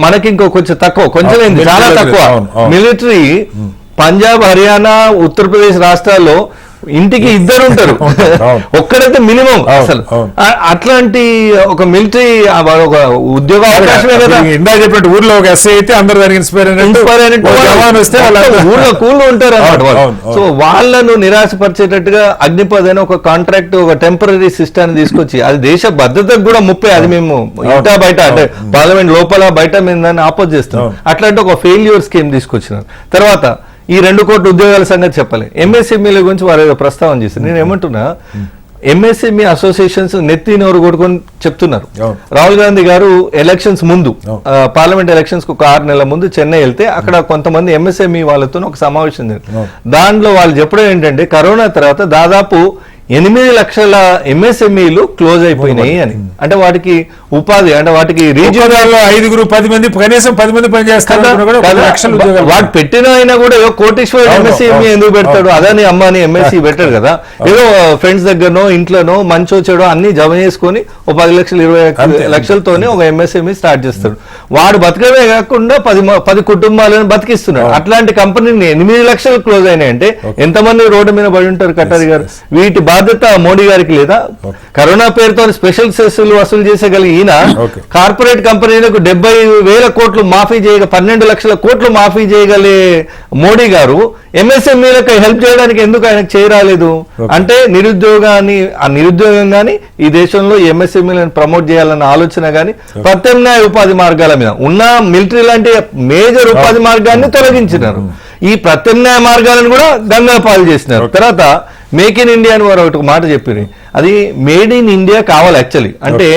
S3: మనకి ఇంకో కొంచెం తక్కువ, కొంచెం చాలా తక్కువ మిలిటరీ పంజాబ్, హర్యానా, ఉత్తరప్రదేశ్ రాష్ట్రాల్లో ఇంటికి 2 ఉంటారు, ఒక్కడైతే మినిమం. అసలు అట్లాంటి ఒక మిలిటరీ ఒక ఉద్యోగ అవకాశమే కదా.
S1: ఇందాక చెప్పినట్టు ఊర్లో ఒక ఎస్ఐ అయితే అందరూ దానికి ఇన్స్పైర్
S3: ఊళ్ళో కూళ్ళు ఉంటారు అన్నమాట. సో వాళ్ళను నిరాశపరిచేటట్టుగా అగ్నిపథ్ అని ఒక కాంట్రాక్ట్, ఒక టెంపరీ సిస్టమ్ తీసుకొచ్చి అది దేశ భద్రతకు కూడా ముప్పై, అది మేము ఇంటా బయట అంటే పార్లమెంట్ లోపల బయట మేము దాన్ని ఆపోజ్ చేస్తాం. అట్లాంటి ఒక ఫెయిల్యూర్ స్కీమ్ తీసుకొచ్చినారు. తర్వాత ఈ 2 కోట్ల ఉద్యోగాల సంగతి చెప్పాలి. ఎంఎస్ఎంఈల గురించి వారు ఏదో ప్రస్తావన చేశారు. నేను ఏమంటున్నా, ఎంఎస్ఎంఈ అసోసియేషన్స్ నెత్తి నోరు కొట్టుకొని చెప్తున్నారు. రాహుల్ గాంధీ గారు ఎలక్షన్స్ ముందు, పార్లమెంట్ ఎలక్షన్స్ కు 6 నెలల ముందు చెన్నై వెళ్తే అక్కడ కొంతమంది ఎంఎస్ఎంఈ వాళ్ళతో ఒక సమావేశం జరిగింది. దాంట్లో వాళ్ళు చెప్పడం ఏంటంటే కరోనా తర్వాత దాదాపు 8 లక్షల ఎంఎస్ఎంఈలు క్లోజ్ అయిపోయినాయి అని. అంటే వాటికి ఉపాధి, అంటే వాటికి
S1: రీజియన్లో 5-10 మంది కనీసం 10 మంది పనిచేస్తారు.
S3: వాడు పెట్టిన అయినా కూడా ఏదో కోటేశ్వర ఎంఎస్ఎంఈ ఎందుకు పెడతాడు? అదని అమ్మాని ఎంఎస్సీ పెట్టాడు కదా. ఏదో ఫ్రెండ్స్ దగ్గరనో ఇంట్లోనో మంచో చెడో అన్ని జమ చేసుకొని 10 లక్షలు 20 లక్షలతోనే ఒక ఎంఎస్ఎంఈ స్టార్ట్ చేస్తాడు. వాడు బతకమే కాకుండా 10 కుటుంబాలను బతికిస్తున్నాడు. అట్లాంటి కంపెనీని 8 లక్షలు క్లోజ్ అయినాయంటే ఎంతమంది రోడ్డు మీద పడి ఉంటారు కటారి గారు? వీటి బాధ్యత మోడీ గారికి లేదా? కరోనా పేరుతో స్పెషల్ సెస్సులు వసూలు చేసేగలిగి ఈయన కార్పొరేట్ కంపెనీలకు 70,000 కోట్లు మాఫీ 12 లక్షల కోట్లు మాఫీ చేయగలే మోడీ గారు ఎంఎస్ఎంఈలకు హెల్ప్ చేయడానికి ఎందుకు ఆయనకు చేయరాలేదు? అంటే నిరుద్యోగం గానీ ఈ దేశంలో ఎంఎస్ఎంఈలను ప్రమోట్ చేయాలన్న ఆలోచన గానీ ప్రత్యామ్నాయ ఉపాధి మార్గాల మీద ఉన్న మిలిటరీ లాంటి మేజర్ ఉపాధి మార్గాన్ని తొలగించినారు. ఈ ప్రత్యామ్నాయ మార్గాలను కూడా గంగా పాలు చేసినారు. తర్వాత మేక్ ఇన్ ఇండియా అని వారు ఒకటి మాట చెప్పారు. అది మేడ్ ఇన్ ఇండియా కావాలి యాక్చువల్లీ. అంటే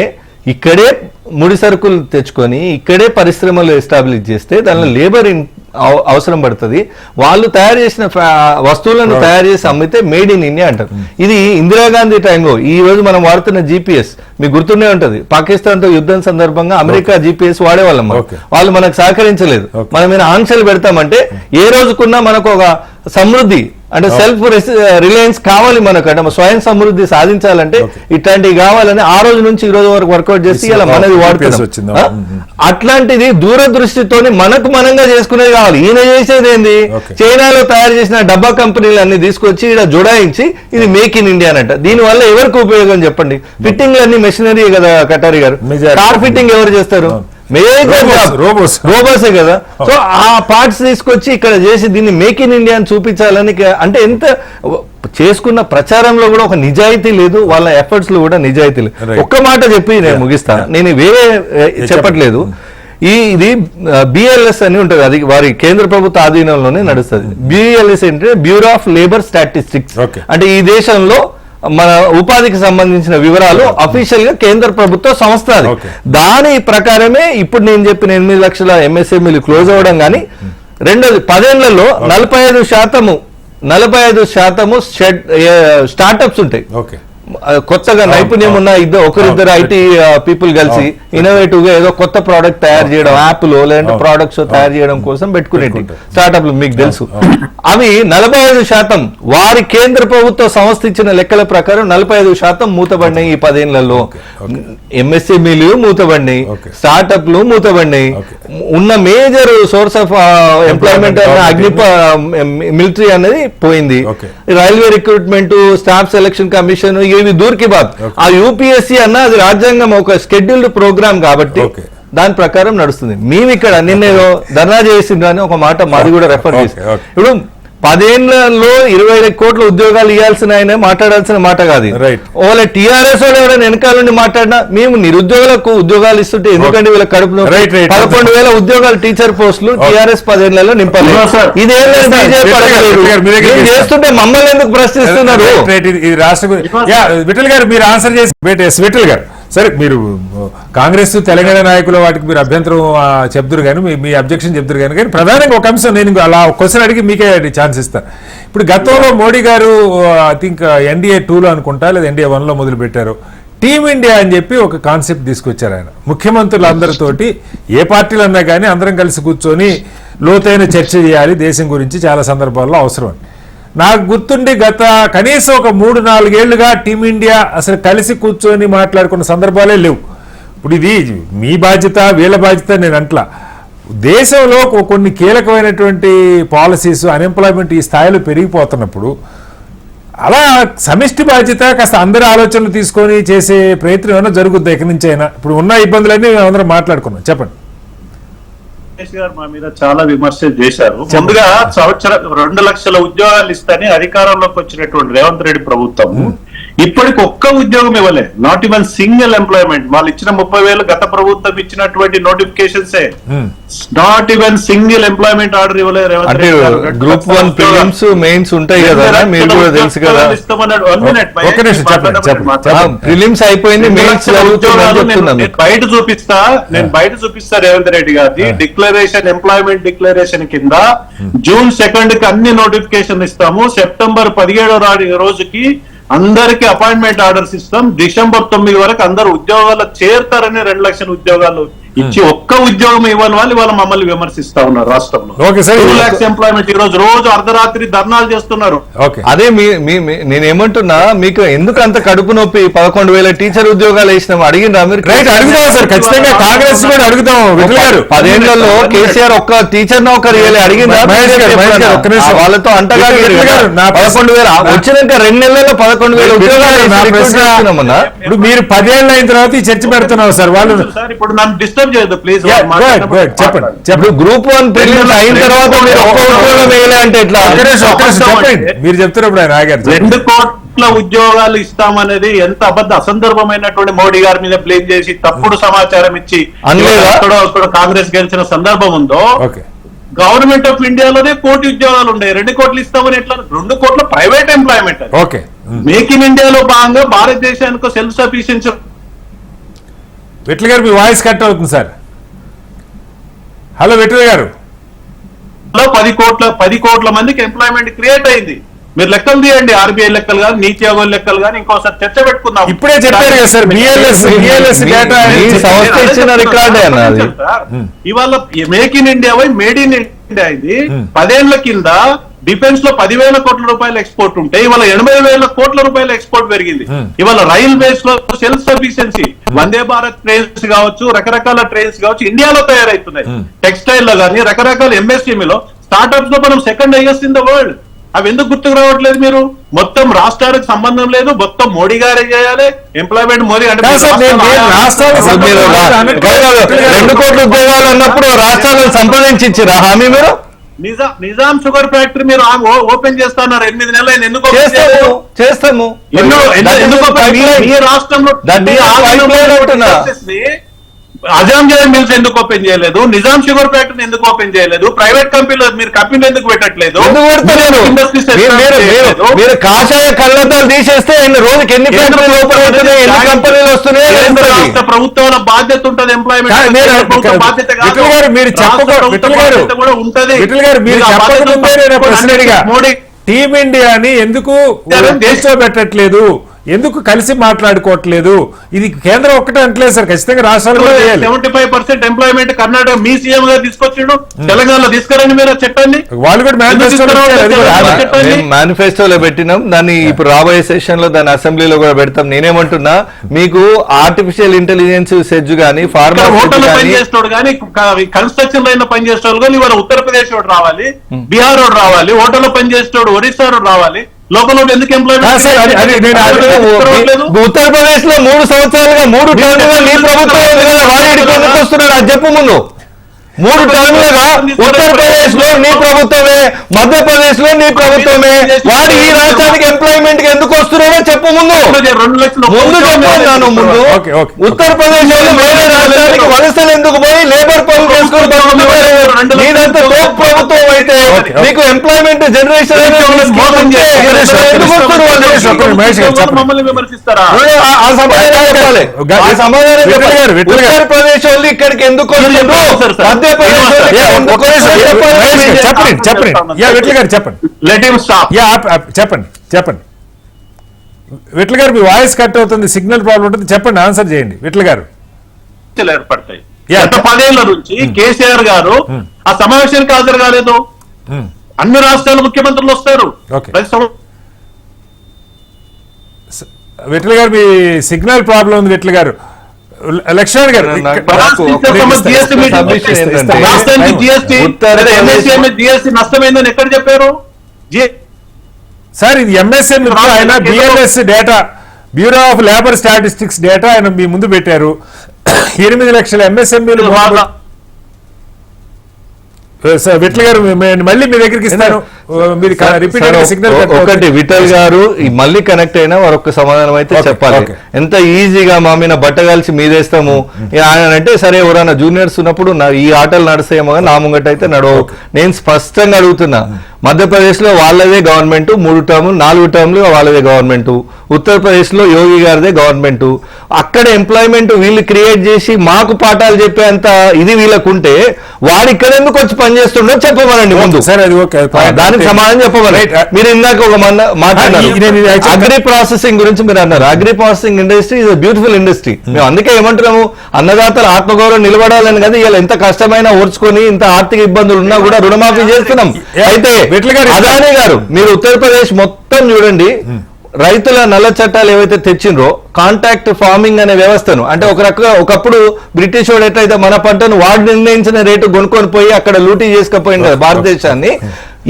S3: ఇక్కడే ముడి సరుకులు తెచ్చుకొని ఇక్కడే పరిశ్రమలు ఎస్టాబ్లిష్ చేస్తే దానిలో లేబర్ అవసరం పడుతుంది. వాళ్ళు తయారు చేసిన వస్తువులను తయారు చేసి అమ్మితే మేడ్ ఇన్ ఇండియా అంటారు. ఇది ఇందిరాగాంధీ టైంలో ఈ రోజు మనం వాడుతున్న GPS మీకు గుర్తుండే ఉంటది, పాకిస్తాన్ తో యుద్ధం సందర్భంగా అమెరికా GPS వాడేవాళ్ళం మనం.
S1: Okay.
S3: వాళ్ళు మనకు సహకరించలేదు.
S1: Okay.
S3: మనం మీద ఆంక్షలు పెడతామంటే ఏ రోజుకున్నా మనకు ఒక సమృద్ధి అంటే సెల్ఫ్ రిలయన్స్ కావాలి మనకు, అంటే స్వయం సమృద్ధి సాధించాలంటే ఇట్లాంటివి కావాలని ఆ రోజు నుంచి ఈ రోజు వరకు వర్కౌట్ చేసి ఇలా మనది వాడుతున్నాం. అట్లాంటిది దూరదృష్టితోని మనకు మనంగా చేసుకునేది కావాలి. ఈయన చేసేది ఏంది, చైనాలో తయారు చేసిన డబ్బా కంపెనీలు అన్ని తీసుకొచ్చి ఇక్కడ జోడాయించి ఇది మేక్ ఇన్ ఇండియా అంట. దీని వల్ల ఎవరికి ఉపయోగం చెప్పండి? ఫిట్టింగ్ అన్ని మెషినరీ కదా కటారి గారు, కార్ ఫిట్టింగ్ ఎవరు చేస్తారు? రోబోసే కదా. సో ఆ పార్ట్స్ తీసుకొచ్చి ఇక్కడ చేసి దీన్ని మేక్ ఇన్ ఇండియా అని చూపించాలని, అంటే ఎంత చేసుకున్న ప్రచారంలో కూడా ఒక నిజాయితీ లేదు, వాళ్ళ ఎఫర్ట్స్ లో కూడా నిజాయితీ లేదు. ఒక్క మాట చెప్పి నేను ముగిస్తాను, నేను వేరే చెప్పట్లేదు. ఇది BLS అని ఉంటుంది, అది వారి కేంద్ర ప్రభుత్వ ఆధీనంలోనే నడుస్తుంది. BLS అంటే బ్యూరో ఆఫ్ లేబర్ స్టాటిస్టిక్స్. అంటే ఈ దేశంలో మన ఉపాధికి సంబంధించిన వివరాలు అఫీషియల్ గా కేంద్ర ప్రభుత్వ సంస్థ అది. దాని ప్రకారమే ఇప్పుడు నేను చెప్పిన 8 లక్షల MSMEలు క్లోజ్ అవ్వడం. కానీ రెండోది 10 ఏళ్లలో 45% స్టార్టప్స్ ఉంటాయి. కొత్తగా నైపుణ్యం ఉన్న ఒకరిద్దరు IT పీపుల్ కలిసి ఇన్నోవేటివ్ గా ఏదో కొత్త ప్రోడక్ట్ తయారు చేయడం, యాప్లో లేదంటే ప్రోడక్ట్స్ తయారు చేయడం కోసం పెట్టుకునేవి స్టార్టప్లు మీకు తెలుసు. అవి 45% వారి కేంద్ర ప్రభుత్వ సంస్థ ఇచ్చిన లెక్కల ప్రకారం 45% మూతబడినాయి ఈ 10 ఏళ్లలో. MSMEలు మూతబడినాయి, స్టార్టప్లు మూతబడినాయి. ఉన్న major source of employment military అనేది పోయింది. Railway recruitment, staff selection commission, ఇవి దూర్కి బాద్. ఆ UPSC అన్న అది రాజ్యాంగం ఒక షెడ్యూల్డ్ ప్రోగ్రామ్ కాబట్టి దాని ప్రకారం నడుస్తుంది. మేము ఇక్కడ నిన్నేదో ధర్నా చేసిండ్రు అని ఒక మాట మాది కూడా రెఫర్ చేసి, ఇప్పుడు 10 ఏళ్లలో 20 కోట్ల ఉద్యోగాలు ఇవ్వాల్సిన ఆయన మాట్లాడాల్సిన మాట కాదు. ఓలా TRS వాళ్ళు ఎవరైనా వెనకాల నుండి మాట్లాడినా మేము నిరుద్యోగులకు ఉద్యోగాలు ఇస్తుంటే ఎందుకంటే వీళ్ళ కడుపులో 11,000 ఉద్యోగాలు టీచర్ పోస్టులు TRS 10 ఏళ్లలో నింపలేదు. ఇదేం చేస్తుంటే మమ్మల్ని ఎందుకు ప్రశ్నిస్తున్నారు?
S1: ఇది రాష్ట్ర విఠల్ గారు మీరు ఆన్సర్ చేసి విఠల్ గారు, సరే మీరు కాంగ్రెస్ తెలంగాణ నాయకుల వాటికి మీరు అభ్యంతరం చెప్తారు కానీ మీ అబ్జెక్షన్ చెప్తారు కానీ ప్రధానంగా ఒక అంశం నేను అలా క్వశ్చన్ అడిగి మీకే ఛాన్స్ ఇస్తాను. ఇప్పుడు గతంలో మోడీ గారు ఐ థింక్ NDA 2లో అనుకుంటా లేదా NDA 1లో మొదలు పెట్టారు, టీమిండియా అని చెప్పి ఒక కాన్సెప్ట్ తీసుకొచ్చారు ఆయన. ముఖ్యమంత్రులందరితోటి ఏ పార్టీలు అన్నా కానీ అందరం కలిసి కూర్చొని లోతైన చర్చ చేయాలి దేశం గురించి, చాలా సందర్భాల్లో అవసరం అని. నాకు గుర్తుండి గత కనీసం ఒక 3-4 ఏళ్లుగా టీమిండియా అసలు కలిసి కూర్చొని మాట్లాడుకున్న సందర్భాలే లేవు. ఇప్పుడు ఇది మీ బాధ్యత వీళ్ళ బాధ్యత నేను అంట్లా, దేశంలో కొన్ని కీలకమైనటువంటి పాలసీస్, అన్ఎంప్లాయ్మెంట్ ఈ స్థాయిలో పెరిగిపోతున్నప్పుడు అలా సమిష్టి బాధ్యత కాస్త అందరి ఆలోచనలు తీసుకొని చేసే ప్రయత్నం ఏమైనా జరుగుద్ది ఎక్కడి నుంచి అయినా? ఇప్పుడు ఉన్న ఇబ్బందులన్నీ మేము అందరం మాట్లాడుకున్నాం, చెప్పండి.
S4: గారు మా మీద చాలా విమర్శలు చేశారు. ముందుగా సంవత్సరం 2 లక్షల ఉద్యోగాలు ఇస్తాని అధికారంలోకి వచ్చినటువంటి రేవంత్ రెడ్డి ప్రభుత్వం ఇప్పటికి ఒక్క ఉద్యోగం ఇవ్వలే, నాట్ ఈవెన్ సింగిల్ ఎంప్లాయ్మెంట్. వాళ్ళు ఇచ్చిన 30,000 గత ప్రభుత్వం ఇచ్చినటువంటి notifications, not even single employment order ఇవ్వలే రేవంత్ రెడ్డి గారు.
S3: గ్రూప్ 1 ప్రిలిమ్స్ మెయిన్స్ ఉంటాయి కదా, మీరు కూడా తెలుసు కదా. ప్రిలిమ్స్ అయిపోయింది, మెయిన్స్
S4: బయట చూపిస్తా రేవంత్ రెడ్డి గారి డిక్లరేషన్, ఎంప్లాయ్మెంట్ డిక్లరేషన్ కింద June 2 కి అన్ని నోటిఫికేషన్ ఇస్తాము, September 17వ రోజుకి అందరికి అపాయింట్మెంట్ ఆర్డర్స్ ఇస్తాం, December 9 వరకు అందరు ఉద్యోగాలు చేరుతారని 2 లక్షల ఉద్యోగాలు ఇచ్చి ఒక్క ఉద్యోగం ఇవ్వని వాళ్ళు ఇవాళ మమ్మల్ని విమర్శిస్తా ఉన్నారు. రాష్ట్రంలో 2 lakhs ఎంప్లాయ్మెంట్ ఈ రోజు అర్ధరాత్రి ధర్నాలు చేస్తున్నారు.
S3: అదే నేనేమంటున్నా, మీకు ఎందుకు అంత కడుపు నొప్పి? 11,000 టీచర్ ఉద్యోగాలు వేసినాం, అడిగినా మీరు?
S1: ఖచ్చితంగా కాంగ్రెస్ కూడా అడుగుతాం.
S3: 10 ఏళ్లలో కేసీఆర్ ఒక్క టీచర్ నౌకరీ అడిగిందా? వాళ్ళతో అంటగా 11,000 వచ్చినాక 2 నెలల్లో 11,000 ఉద్యోగాలు.
S1: ఇప్పుడు మీరు 10 ఏళ్ళు అయిన తర్వాత ఈ చర్చ పెడుతున్నారు సార్. వాళ్ళు
S4: ఇప్పుడు నన్ను డిస్టర్బ్ చేయదు ప్లీజ్.
S1: చెప్పండి.
S3: గ్రూప్ 1 ప్రిలిమ్స్ అయిన తర్వాత మీరు ఒక్క ఉద్యోగం వేయలే అంటే ఎట్లా?
S1: మీరు చెప్తున్నప్పుడు ఆయన ఆగారు.
S4: 2 కోట్ల ఉద్యోగాలు ఇస్తామనేది ఎంత అసందర్భమైనటువంటి మోడీ గారి మీద బ్లేమ్ చేసి తప్పుడు సమాచారం ఇచ్చి అక్కడ కాంగ్రెస్ గెలిచిన సందర్భం ఉందో. గవర్నమెంట్ ఆఫ్ ఇండియాలోనే 1 కోటి ఉద్యోగాలు ఉన్నాయి, 2 కోట్లు ఇస్తామని ఎట్లా? 2 కోట్ల ప్రైవేట్ ఎంప్లాయ్మెంట్. మేక్ ఇన్ ఇండియాలో భాగంగా భారతదేశానికి సెల్ఫ్ సఫిషియన్సీ.
S1: విఠల్ గారు మీ వాయిస్ కట్ అవుతుంది సార్. హలో విఠల్ గారు.
S4: 10 కోట్ల మందికి ఎంప్లాయ్మెంట్ క్రియేట్ అయింది. మీరు లెక్కలు తీయండి, ఆర్బీఐ లెక్కలు కానీ, నీతి ఆయోగ లెక్కలు కానీ, ఇంకోసారి చర్చ పెట్టుకుందాం.
S1: ఇప్పుడే చెప్పారు కదా సార్, బిఎల్ఎస్ డేటా
S3: సంస్థ ఇచ్చిన రికార్డే అన్నది.
S4: ఇవాళ మేక్ ఇన్ ఇండియా పోయి మేడ్ ఇన్ ఇండియా అయింది. 10 ఏళ్ల కింద డిఫెన్స్ లో 10,000 కోట్ల రూపాయల ఎక్స్పోర్ట్ ఉంటే ఇవాళ 80,000 కోట్ల రూపాయల ఎక్స్పోర్ట్ పెరిగింది. ఇవాళ రైల్వేస్ లో self sufficiency, Vande Bharat trains కావచ్చు, రకరకాల ట్రైన్స్ కావచ్చు ఇండియాలో తయారవుతున్నాయి. టెక్స్టైల్ లో కానీ రకరకాల ఎంఎస్ఎంఈలో స్టార్ట్అప్స్ లో మనం second highest in the world. అవి ఎందుకు గుర్తుకు రావట్లేదు? మీరు మొత్తం రాష్ట్రాలకు సంబంధం లేదు, మొత్తం మోడీ గారే చేయాలి, ఎంప్లాయ్మెంట్ మోడీ అంటే
S3: 2 కోట్ల ఉద్యోగాలు అన్నప్పుడు రాష్ట్రాలను సంప్రదించిరా హామీ మీరు?
S4: నిజాం షుగర్ ఫ్యాక్టరీ మీరు ఓపెన్ చేస్తున్నారు 8 నెలలు, ఎందుకు
S3: చేస్తాము?
S4: మీ రాష్ట్రంలో అజాం జయ మిల్స్ ఎందుకు ఓపెన్ చేయలేదు? నిజాం షుగర్ ఫ్యాక్టరీ ఎందుకు ఓపెన్ చేయలేదు? ప్రైవేట్ కంపెనీలో మీరు కంపెనీలు ఎందుకు పెట్టట్లేదు?
S3: మీరు కాషాయ కళ్ళతాలు తీసేస్తే రోజుకి ఎన్ని ఫ్యాక్టరీలు ఓపెన్ అవుతున్నాయి, ఎన్ని కంపెనీలు వస్తున్నాయి?
S4: రాష్ట్ర ప్రభుత్వాల బాధ్యత ఉంటుంది, ఎంప్లాయ్మెంట్ బాధ్యత కూడా ఉంటది.
S1: మోడీ టీమిండియాని ఎందుకు కూర్చోబెట్టట్లేదు, ఎందుకు కలిసి మాట్లాడుకోవట్లేదు? ఇది కేంద్రం ఒక్కటే అంటలేదు సార్, ఖచ్చితంగా రాష్ట్రాలు
S4: 75% ఎంప్లాయ్మెంట్ కర్ణాటక మీ సీఎం గా తీసుకొచ్చిండు, తెలంగాణలో తీసుకురండి మీరు చెప్పండి.
S1: వాళ్ళు కూడా
S3: మేనిఫెస్టోలో పెట్టినాం, దాన్ని ఇప్పుడు రాబోయే సెషన్ లో దాన్ని అసెంబ్లీలో కూడా పెడతాం. నేనేమంటున్నా, మీకు ఆర్టిఫిషియల్ ఇంటెలిజెన్స్ సెజ్ గానీ, ఫార్మా
S4: హోటల్ పనిచేసేవాడు కానీ, కన్స్ట్రక్షన్ లైన్ పనిచేసేవాళ్ళు కానీ ఇవాళ ఉత్తరప్రదేశ్ వాడు రావాలి, బీహార్ వాడు రావాలి, హోటల్లో పనిచేసేవాడు ఒరిస్సా వాడు రావాలి. లోపల ఎందుకు ఎంప్లాయ్మెంట్?
S3: ఉత్తరప్రదేశ్ లో 3 సంవత్సరాలుగా 3 టర్ములుగా నీ ప్రభుత్వం వాడికి ఎందుకు వస్తున్నాడు అది చెప్పు ముందు. 3 టర్ములుగా ఉత్తరప్రదేశ్ లో నీ ప్రభుత్వమే, మధ్యప్రదేశ్ లో నీ ప్రభుత్వమే, వాడు ఈ రాష్ట్రానికి ఎంప్లాయ్మెంట్ కి ఎందుకు వస్తున్నాడో చెప్పు ముందు.
S4: 2 లక్షలు
S3: ముందు చెప్పాను ముందు. ఉత్తరప్రదేశ్ లో వేరే రాష్ట్రానికి వలసలు ఎందుకు పోయి లేబర్ పనులు చేసుకుని నీదంతా తోపు ప్రభుత్వం అయితే నీకు ఎంప్లాయ్మెంట్ జనరేషన్ ఎందుకు వస్తున్నారు వాళ్ళు?
S4: మమ్మల్ని విమర్శిస్తారా?
S3: ఆ సమాధానం చెప్పాలి. ఉత్తరప్రదేశ్ వాళ్ళు ఇక్కడికి ఎందుకు వస్తున్నారు?
S1: చెప్పండి విట్ల గారు, మీ వాయిస్ కట్ అవుతుంది, సిగ్నల్ ప్రాబ్లం ఉంటుంది, చెప్పండి, ఆన్సర్ చేయండి విట్ల గారు.
S4: ఏర్పడతాయి. గత 10 ఏళ్ల నుంచి కేసీఆర్ గారు ఆ సమావేశానికి హాజరు కాలేదు. అన్ని రాష్ట్రాల ముఖ్యమంత్రులు వస్తారు.
S1: విట్ల గారు, మీ సిగ్నల్ ప్రాబ్లం ఉంది విట్ల గారు. లక్ష్మణ్ గారు,
S4: జిఎస్టీ నష్టమైందని ఎక్కడ చెప్పారు
S1: సార్? ఇది ఎంఎస్ఎం ఆయన BLS data, bureau of labour statistics data ఆయన మీ ముందు పెట్టారు. 8 లక్షల ఎంఎస్ఎంఈలు. విఠల్ గారు, మళ్ళీ మీ దగ్గరికి ఇస్తాను, మీరు రిపీట్ సిగ్నల్.
S3: ఒకటి విఠల్ గారు మళ్ళీ కనెక్ట్ అయినా వారొక సమాధానం అయితే చెప్పాలి. ఎంత ఈజీగా మా మీద బట్ట కలిసి మీదేస్తాము ఆయన అంటే, సరే ఎవరైనా జూనియర్స్ ఉన్నప్పుడు ఈ ఆటలు నడుస్తాయేమో కానీ నా ముంగట అయితే నడవవు. నేను స్పష్టంగా అడుగుతున్నా, మధ్యప్రదేశ్ లో వాళ్ళదే గవర్నమెంట్, 3 టర్ములు 4 టర్ములు వాళ్ళదే గవర్నమెంట్. ఉత్తరప్రదేశ్ లో యోగి గారిదే గవర్నమెంట్. అక్కడ ఎంప్లాయ్మెంట్ వీళ్ళు క్రియేట్ చేసి మాకు పాఠాలు చెప్పేంత ఇది వీళ్ళకుంటే వాడు ఇక్కడ ఎందుకు వచ్చి పనిచేస్తుండో చెప్పమనండి ముందు.
S1: సరే, అది ఓకే,
S3: దానికి సమాధానం చెప్పమని. మీరు ఇందాక ఒక మాట్లాడారు అగ్రి ప్రాసెసింగ్ గురించి. మీరు అన్నారు agri processing industry is beautiful industry. మేము అందుకే ఏమంటున్నాము, అన్నదాతల ఆత్మగౌరవం నిలబడాలని కదా ఇలా ఎంత కష్టమైనా ఓర్చుకొని ఇంత ఆర్థిక ఇబ్బందులు ఉన్నా కూడా రుణమాఫీ చేస్తున్నాం. అయితే అదానీ గారు, మీరు ఉత్తరప్రదేశ్ మొత్తం చూడండి, రైతుల నల్ల చట్టాలు ఏవైతే తెచ్చిండ్రో కాంటాక్ట్ ఫార్మింగ్ అనే వ్యవస్థను, అంటే ఒక రకంగా ఒకప్పుడు బ్రిటిష్ వాడు ఎట్లయితే మన పంటను వాడు నిర్ణయించిన రేటు కొనుక్కొని పోయి అక్కడ లూటీ చేసుకపోయింది కదా భారతదేశాన్ని,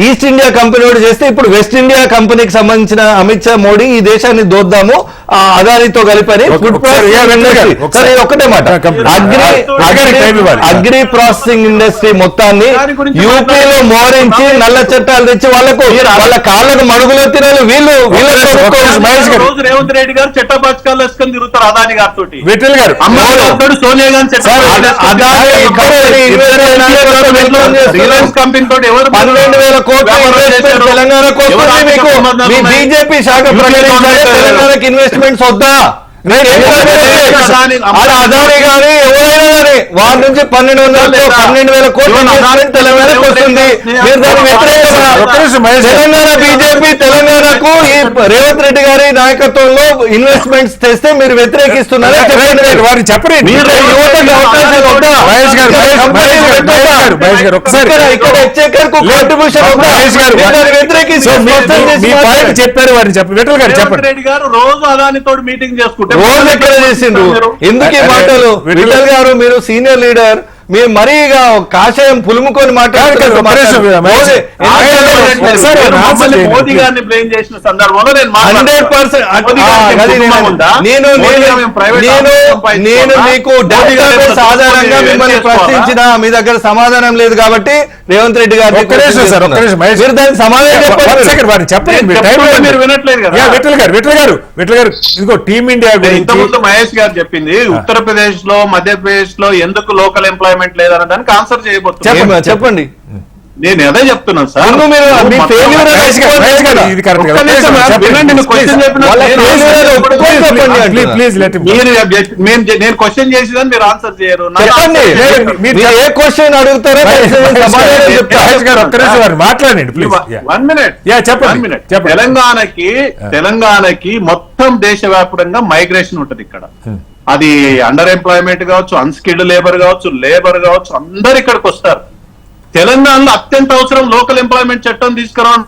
S3: ఈస్ట్ ఇండియా కంపెనీ వాడు చేస్తే ఇప్పుడు వెస్ట్ ఇండియా కంపెనీకి సంబంధించిన అమిత్ షా మోడీ ఈ దేశాన్ని దోద్దాము అదానితో కలిపని ఒక్కటే మాట, అగ్రి ప్రాసెసింగ్ ఇండస్ట్రీ మొత్తాన్ని యూపీలో మోరించి నల్ల చట్టాలు తెచ్చి వాళ్ళకు వాళ్ళ కాళ్ళకు మడుగులు తినాలి వీళ్ళు.
S4: రేవంత్ రెడ్డి గారు చట్టపక్షాలు వేసుకొని తిరుగుతారు అదాని గారితో.
S1: విఠల్ గారు,
S4: సోనియా గాంధీ కంపెనీ తోటి ఎవరు
S3: 12,000 కోట్ల ఇన్వెస్ట్మెంట్ తెలంగాణ కోసం మీకు మీ బీజేపీ శాఖ ప్రకటించాలి తెలంగాణకి ఇన్వెస్ట్మెంట్స్ వద్దా? అదాని కానీ ఎవరైనా కానీ వారి నుంచి 1,200 12,000 కోట్ల ఇన్వెస్ట్మెంట్ తెలంగాణకు వస్తుంది. మీరు దాన్ని వ్యతిరేకంగా
S1: ఒక్క నిమిషం మహేష్ గారు.
S3: తెలంగాణ బీజేపీ తెలంగాణకు ఈ రేవంత్ రెడ్డి గారి నాయకత్వంలో ఇన్వెస్ట్మెంట్స్ తెస్తే మీరు వ్యతిరేకిస్తున్నారా?
S1: వారిని చెప్పండి.
S3: మీరు యువతకు అవకాశాలు వద్దా?
S1: మహేష్ గారు, మహేష్ గారు ఒక్కసారి
S3: ఇక్కడ ఎక్చేకర్కు కాంట్రిబ్యూషన్ వద్దా?
S1: మహేష్ గారు,
S3: మీరు దాన్ని వ్యతిరేకిస్తే
S1: సో
S3: స్పష్టం చేసి
S1: మీ పాయింట్
S3: మాట్లాడండి.
S1: చెప్పారు, వారిని చెప్పండి. విఠల్ గారు
S4: రేవంత్
S1: చెప్పండి.
S4: రెడ్డి గారు రోజు అదానితో మీటింగ్ చేసుకుంటే
S3: రోజు ఎక్కడ చేసిండ్రు? ఎందుకు ఈ మాటలు? విఠల్ గారు మీరు సీనియర్ లీడర్, మీరు మరీ ఇక కాషాయం పులుముకొని మాట్లాడుతున్నారు.
S1: ఒక్క నిమిషం, మహేష్ గారు. ఒకసారి
S4: మీరు
S1: ఆన్సర్
S4: మమ్మల్ని
S1: చేయండి.
S4: మోదీ గారిని బ్లేమ్ చేసిన సందర్భంలో నేను
S3: 100% నేను మీకు డేటాబేస్ ఆధారంగా మిమ్మల్ని ప్రశ్నించిన మీ దగ్గర సమాధానం లేదు కాబట్టి రేవంత్ రెడ్డి గారు
S1: ఒక్క నిమిషం సార్, ఒక్క నిమిషం మహేష్
S3: మీరు దానికి సమాధానం
S1: One
S3: చెప్పండి.
S1: second, వారిని చెప్పండి.
S4: నేను
S1: మీరు టైం
S4: చెప్తుంటే
S1: లేదు.
S4: మీరు వినట్లేదు కదా.
S1: యా, విఠల్ గారు ఇదిగో టీమిండియా గురించి
S4: ఇంతకుముందు మహేష్ గారు చెప్పింది ఉత్తరప్రదేశ్ లో మధ్యప్రదేశ్ లో ఎందుకు లోకల్ ఎంప్లాయ్మెంట్ లేదన్న దానికి ఆన్సర్ చేయబోతున్నారు.
S3: చెప్పండి.
S4: నేను అదే చెప్తున్నాను సార్.
S3: ముందు మీరు మీ failure
S1: మహేష్ గారు, ఇది కరెక్ట్
S4: ఒక్క నిమిషం సార్, వినండి, నేను క్వశ్చన్ చెప్పిన
S3: వాళ్ళ failure ఒప్పుకొని చెప్పండి అంటున్నా.
S1: ప్లీజ్ లెట్ హిమ్
S4: నేను క్వశ్చన్ చేసేదని మీరు ఆన్సర్ చేయరు. నాకు
S3: చెప్పండి.
S4: answer చేయండి.
S3: మీరు ఏ క్వశ్చన్ అడుగుతారో సమాధానం చెప్తారు.
S1: మహేష్ గారు ఒక్క నిమిషం వారిని మాట్లాడండి ప్లీజ్.
S4: 1 minute.
S1: Yeah, చెప్పండి.
S4: 1 minute.
S1: చెప్పండి.
S4: తెలంగాణకి మొత్తం దేశవ్యాప్తంగా మైగ్రేషన్ ఉంటది ఇక్కడ. అది అండర్ ఎంప్లాయ్మెంట్ కావచ్చు, అన్స్కిల్డ్ లేబర్ కావచ్చు, అందరు ఇక్కడికి వస్తారు. తెలంగాణలో అత్యంత అవసరం లోకల్ ఎంప్లాయ్మెంట్ చట్టం తీసుకురావడం.